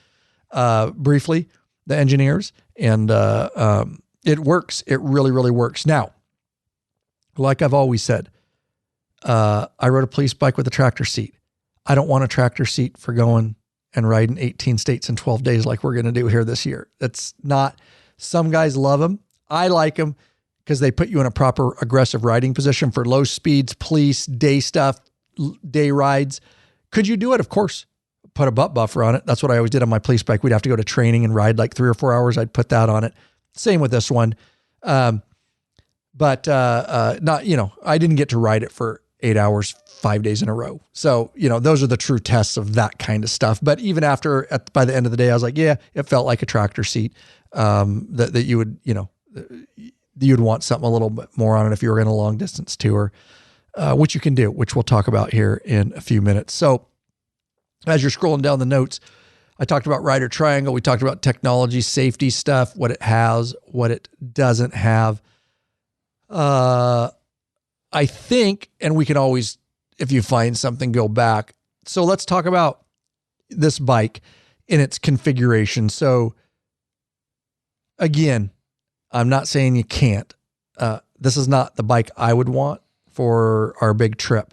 briefly, the engineers, and it works. It really, really works. Now, like I've always said, I rode a police bike with a tractor seat. I don't want a tractor seat for going and ride in 18 states in 12 days like we're going to do here this year. That's not, some guys love them. I like them because they put you in a proper aggressive riding position for low speeds, police, day stuff, day rides. Could you do it? Of course. Put a butt buffer on it. That's what I always did on my police bike. We'd have to go to training and ride like 3 or 4 hours. I'd put that on it. Same with this one. But not, I didn't get to ride it for 8 hours, 5 days in a row. So, those are the true tests of that kind of stuff. But even after, by the end of the day, I was like, yeah, it felt like a tractor seat, that you would, you'd want something a little bit more on it if you were in a long distance tour, which you can do, which we'll talk about here in a few minutes. So as you're scrolling down the notes, I talked about rider triangle. We talked about technology, safety stuff, what it has, what it doesn't have. I think, and we can always, if you find something, go back. So let's talk about this bike in its configuration. So again, I'm not saying you can't. This is not the bike I would want for our big trip.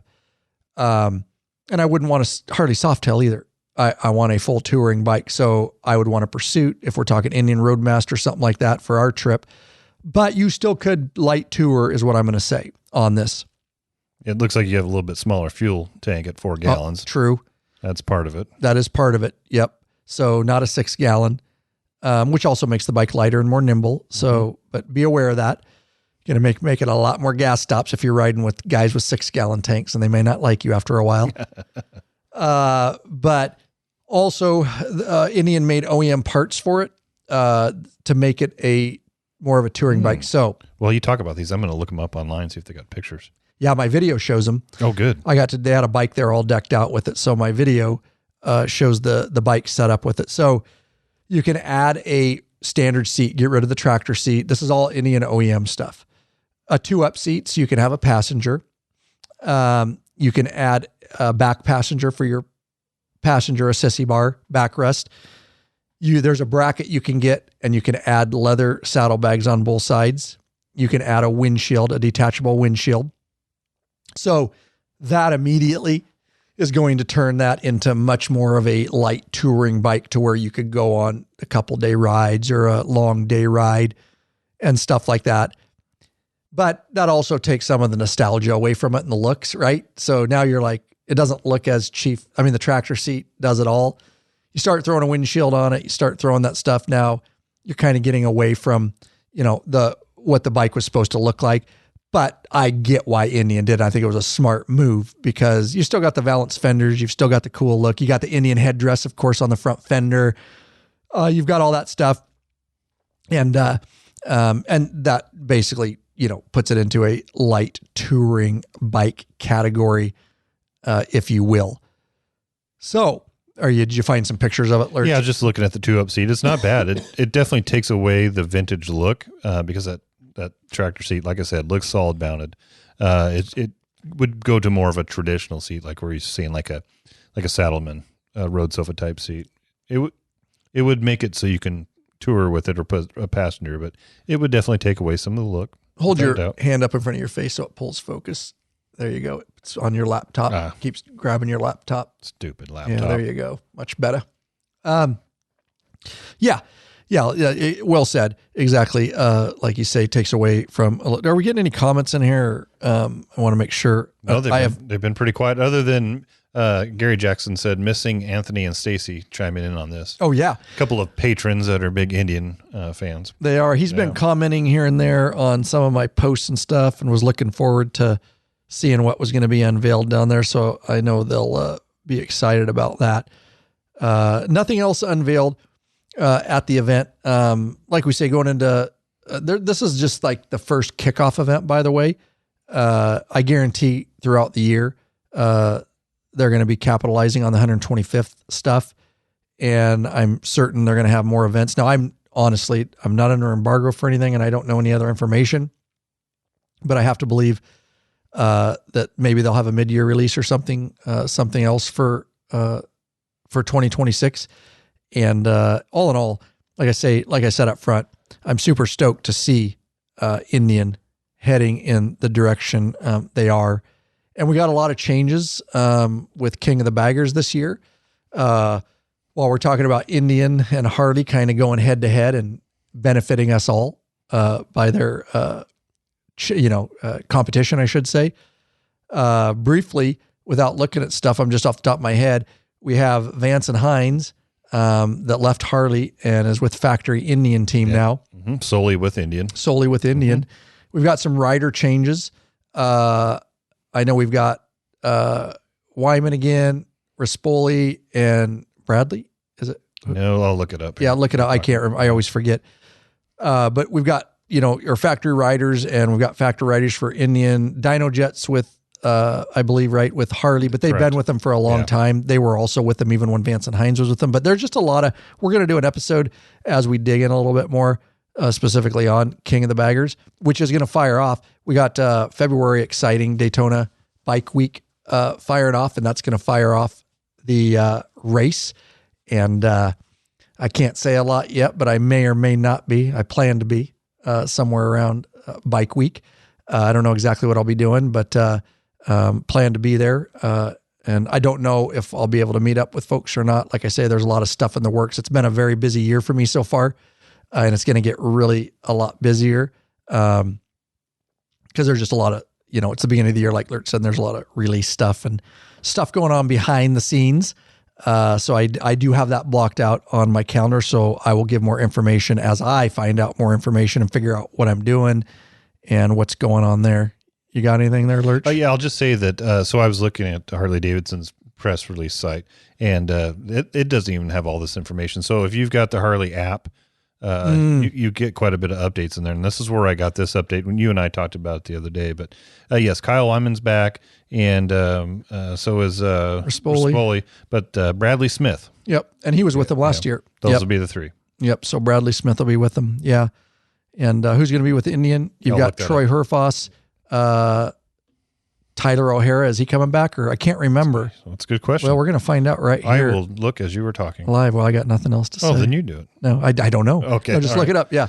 And I wouldn't want a Harley Softail either. I want a full touring bike. So I would want a Pursuit if we're talking Indian Roadmaster, something like that for our trip. But you still could light tour is what I'm going to say on this. It looks like you have a little bit smaller fuel tank at 4 gallons. True. That's part of it. That is part of it. Yep. So not a 6 gallon, which also makes the bike lighter and more nimble. So, but be aware of that. Going to make it a lot more gas stops if you're riding with guys with 6 gallon tanks, and they may not like you after a while. But also Indian made OEM parts for it to make it a more of a touring bike. So, well, you talk about these. I'm going to look them up online, see if they got pictures. Yeah, my video shows them. Oh, good. They had a bike there all decked out with it. So my video shows the bike set up with it. So you can add a standard seat, get rid of the tractor seat. This is all Indian OEM stuff. A 2-up seat, so you can have a passenger. You can add a back passenger for your passenger, a sissy bar, backrest. There's a bracket you can get, and you can add leather saddlebags on both sides. You can add a windshield, a detachable windshield. So that immediately is going to turn that into much more of a light touring bike to where you could go on a couple day rides or a long day ride and stuff like that. But that also takes some of the nostalgia away from it and the looks, right? So now you're like, it doesn't look as cheap. I mean, the tractor seat does it all. You start throwing a windshield on it, you start throwing that stuff. Now you're kind of getting away from, what the bike was supposed to look like. But I get why Indian did. I think it was a smart move because you still got the valanced fenders. You've still got the cool look. You got the Indian headdress, of course, on the front fender. You've got all that stuff. And that basically, puts it into a light touring bike category, if you will. So did you find some pictures of it, Lurch? Yeah, just looking at the 2-up seat. It's not bad. It definitely takes away the vintage look because that tractor seat, like I said, looks solid mounted. It would go to more of a traditional seat, like where you're seeing like a Saddleman road sofa type seat. It would make it so you can tour with it or put a passenger, but it would definitely take away some of the look. Hold your hand up in front of your face so it pulls focus. There you go. It's on your laptop. Keeps grabbing your laptop. Stupid laptop. Yeah, there you go. Much better. Yeah, well said. Exactly. Like you say, takes away from. Are we getting any comments in here? I want to make sure. No, they've been pretty quiet. Other than Gary Jackson said, missing Anthony and Stacy chiming in on this. Oh yeah, a couple of patrons that are big Indian fans. They are. He's been commenting here and there on some of my posts and stuff, and was looking forward to seeing what was going to be unveiled down there. So I know they'll be excited about that. Nothing else unveiled at the event. Like we say, going into this is just like the first kickoff event, by the way. I guarantee throughout the year, they're going to be capitalizing on the 125th stuff. And I'm certain they're going to have more events. Now, I'm not under embargo for anything, and I don't know any other information, but I have to believe that maybe they'll have a mid-year release or something else for 2026. And all in all, like I said up front, I'm super stoked to see Indian heading in the direction they are. And we got a lot of changes with King of the Baggers this year. while we're talking about Indian and Harley kind of going head to head and benefiting us all by their, competition, I should say. Briefly, without looking at stuff, I'm just off the top of my head, we have Vance and Hines that left Harley and is with Factory Indian team now. Mm-hmm. Solely with Indian. Mm-hmm. We've got some rider changes. I know we've got Wyman again, Rispoli, and Bradley. Is it? No, I'll look it up. Yeah, look it up. I can't remember. I always forget. But we've got, your factory riders, and we've got factory riders for Indian. Dyno Jets with, I believe, right, with Harley, but they've been with them for a long time. They were also with them even when Vance and Hines was with them. But there's just a lot of, we're going to do an episode as we dig in a little bit more, specifically on King of the Baggers, which is going to fire off. We got February exciting Daytona Bike Week firing off, and that's going to fire off the race. And I can't say a lot yet, but I may or may not be. I plan to be somewhere around Bike Week. I don't know exactly what I'll be doing, but plan to be there. And I don't know if I'll be able to meet up with folks or not. Like I say, there's a lot of stuff in the works. It's been a very busy year for me so far, and it's going to get really a lot busier because there's just a lot of, it's the beginning of the year, like Lert said, and there's a lot of release stuff and stuff going on behind the scenes. So I do have that blocked out on my calendar. So I will give more information as I find out more information and figure out what I'm doing and what's going on there. You got anything there, Lurch? Yeah, I'll just say that. So I was looking at Harley Davidson's press release site, and it doesn't even have all this information. So if you've got the Harley app, you get quite a bit of updates in there. And this is where I got this update when you and I talked about it the other day. But yes, Kyle Wyman's back, and so is Rispoli, but Bradley Smith. Yep, and he was with them last year. Those will be the three. Yep, so Bradley Smith will be with them. Yeah, and who's going to be with Indian? You've got Troy Herfoss. Tyler O'Hara, is he coming back, or I can't remember? That's a good question. Well, we're going to find out right here. I will look as you were talking. Live. Well, I got nothing else to say. Oh, then you do it. No, I don't know. Okay. No, just look it up. Yeah.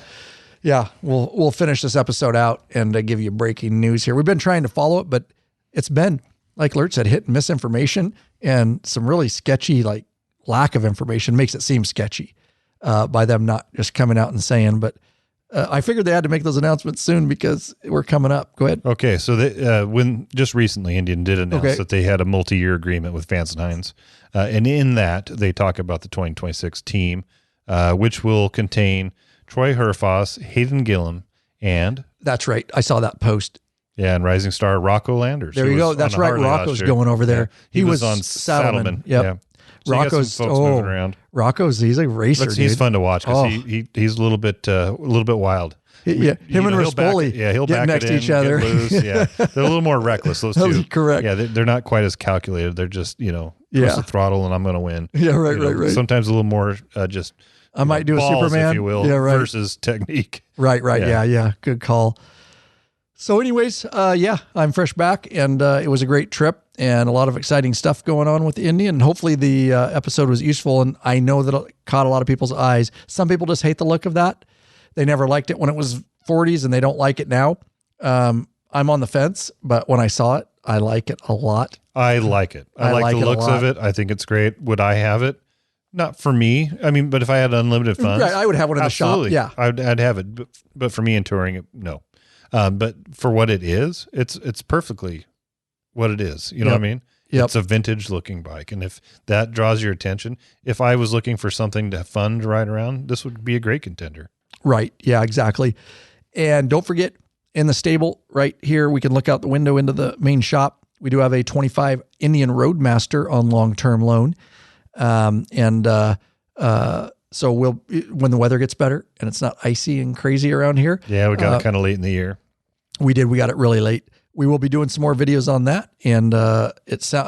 Yeah. We'll finish this episode out and give you breaking news here. We've been trying to follow it, but it's been, like Lert said, hit and miss information and some really sketchy, like lack of information makes it seem sketchy by them not just coming out and saying, but I figured they had to make those announcements soon because we're coming up. Go ahead. Okay. So when just recently Indian did announce that they had a multi-year agreement with Vance and Hines. And in that they talk about the 2026 team, which will contain Troy Herfoss, Hayden Gillum, and that's right. I saw that post. Yeah. And rising star Rocco Landers. There you go. That's right. Rocco's going over there. Yeah. He was on Saddleman. Yep. Yeah. So Rocco's moving around. He's a racer. He's fun to watch because he's a little bit wild. Yeah, him and Rispoli. He'll back next it to in, each other. Get loose. Yeah, they're a little more reckless. Those two, correct. Yeah, they're not quite as calculated. They're just press the throttle and I'm going to win. Yeah, right. Sometimes a little more just. I might do balls, a Superman, if you will, versus technique. Right. Yeah. Good call. So anyways, I'm fresh back, and it was a great trip and a lot of exciting stuff going on with the Indian. And hopefully the episode was useful, and I know that it caught a lot of people's eyes. Some people just hate the look of that. They never liked it when it was 40s, and they don't like it now. I'm on the fence, but when I saw it, I like it a lot. I like it. I like the looks of it. I think it's great. Would I have it? Not for me. I mean, but if I had unlimited funds, right, I would have one in the shop. Yeah, I'd have it. But for me in touring it, no. But for what it is, it's perfectly what it is. You know what I mean? Yep. It's a vintage looking bike. And if that draws your attention, if I was looking for something fun to ride around, this would be a great contender. Right. Yeah, exactly. And don't forget, in the stable right here, we can look out the window into the main shop. We do have a 25 Indian Roadmaster on long-term loan. So when the weather gets better and it's not icy and crazy around here. Yeah, we got it kind of late in the year. We got it really late. We will be doing some more videos on that. And I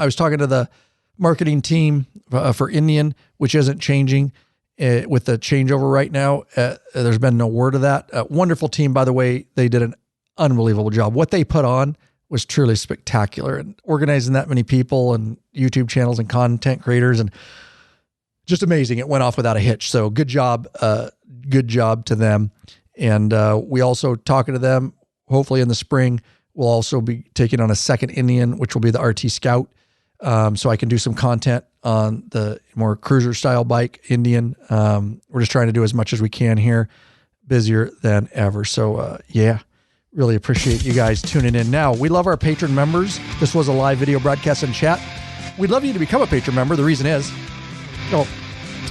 was talking to the marketing team for Indian, which isn't changing with the changeover right now. There's been no word of that. Wonderful team, by the way. They did an unbelievable job. What they put on was truly spectacular, and organizing that many people and YouTube channels and content creators, and just amazing. It went off without a hitch. So good job to them. And we also talking to them, hopefully in the spring, we'll also be taking on a second Indian, which will be the RT Scout. So I can do some content on the more cruiser style bike, Indian. We're just trying to do as much as we can here. Busier than ever. So yeah, really appreciate you guys tuning in. Now, we love our patron members. This was a live video broadcast and chat. We'd love you to become a patron member. The reason is, oh,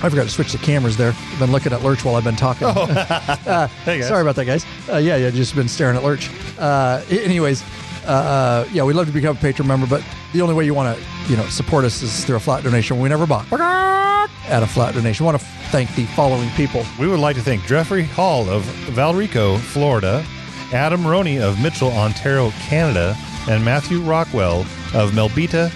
I forgot to switch the cameras there. I've been looking at Lurch while I've been talking. Oh. Hey guys. Sorry about that, guys. Yeah, just been staring at Lurch. Anyways, yeah, we'd love to become a patron member, but the only way you want to, support us is through a flat donation. We never bought at a flat donation. I want to thank the following people. We would like to thank Jeffrey Hall of Valrico, Florida, Adam Roney of Mitchell, Ontario, Canada, and Matthew Rockwell of Melbita,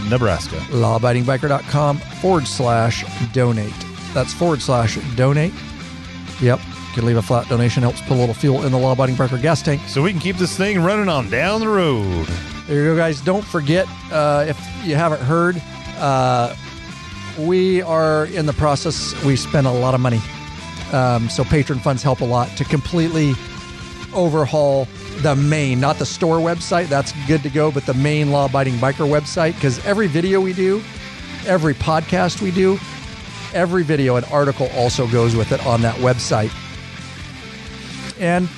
Nebraska. lawabidingbikers.com/donate. That's /donate. Yep. You can leave a flat donation. Helps put a little fuel in the Law Abiding Biker gas tank. So we can keep this thing running on down the road. There you go, guys. Don't forget, if you haven't heard, we are in the process. We spend a lot of money. So patron funds help a lot to completely overhaul the main, not the store website. That's good to go, but the main Law Abiding Biker website, because every video we do, every podcast we do, every video and article also goes with it on that website. And,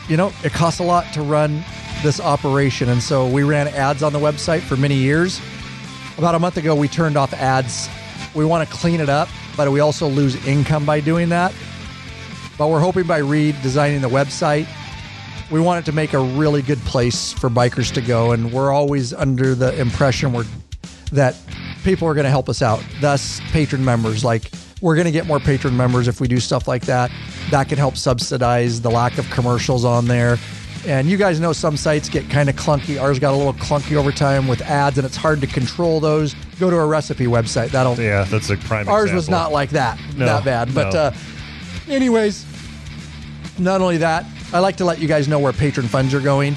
it costs a lot to run this operation. And so we ran ads on the website for many years. About a month ago, we turned off ads. We want to clean it up, but we also lose income by doing that. But we're hoping by redesigning the website, we want it to make a really good place for bikers to go. And we're always under the impression that people are going to help us out. Thus, patron members. Like, we're going to get more patron members if we do stuff like that. That can help subsidize the lack of commercials on there. And you guys know some sites get kind of clunky. Ours got a little clunky over time with ads, and it's hard to control those. Go to a recipe website. Yeah, that's a prime example. Ours was not like that. That bad. But anyways, not only that, I like to let you guys know where patron funds are going.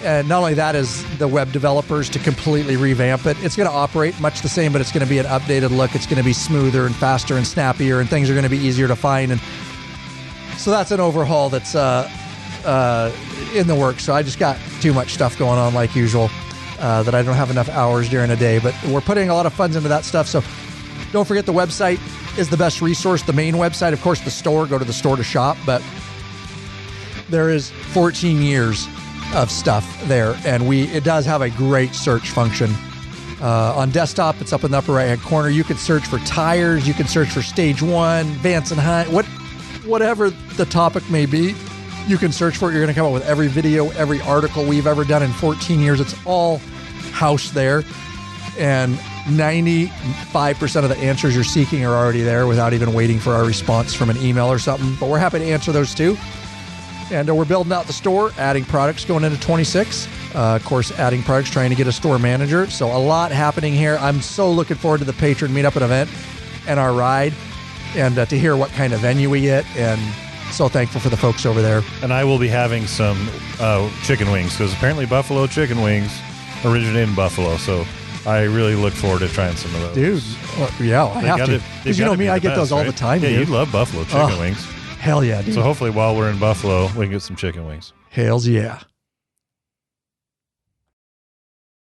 And not only that is the web developers to completely revamp it. It's going to operate much the same, but it's going to be an updated look. It's going to be smoother and faster and snappier, and things are going to be easier to find. And so that's an overhaul that's in the works. So I just got too much stuff going on like usual that I don't have enough hours during a day. But we're putting a lot of funds into that stuff. So don't forget the website is the best resource. The main website, of course, the store. Go to the store to shop. But there is 14 years of stuff there, and it does have a great search function. On desktop, it's up in the upper right-hand corner. You can search for tires. You can search for Stage 1, Vance and Hunt, whatever the topic may be. You can search for it. You're going to come up with every video, every article we've ever done in 14 years. It's all housed there, and 95% of the answers you're seeking are already there without even waiting for our response from an email or something. But we're happy to answer those too. And we're building out the store, adding products going into 26. Of course, adding products, trying to get a store manager. So a lot happening here. I'm so looking forward to the patron meetup and event and our ride, and to hear what kind of venue we get. And so thankful for the folks over there. And I will be having some chicken wings, because apparently Buffalo chicken wings originated in Buffalo. So I really look forward to trying some of those. Dude, yeah, I have to. Because you know me, I get those all the time. Yeah, dude. you love Buffalo chicken wings. Hell yeah, dude. So hopefully while we're in Buffalo, we can get some chicken wings. Hells yeah.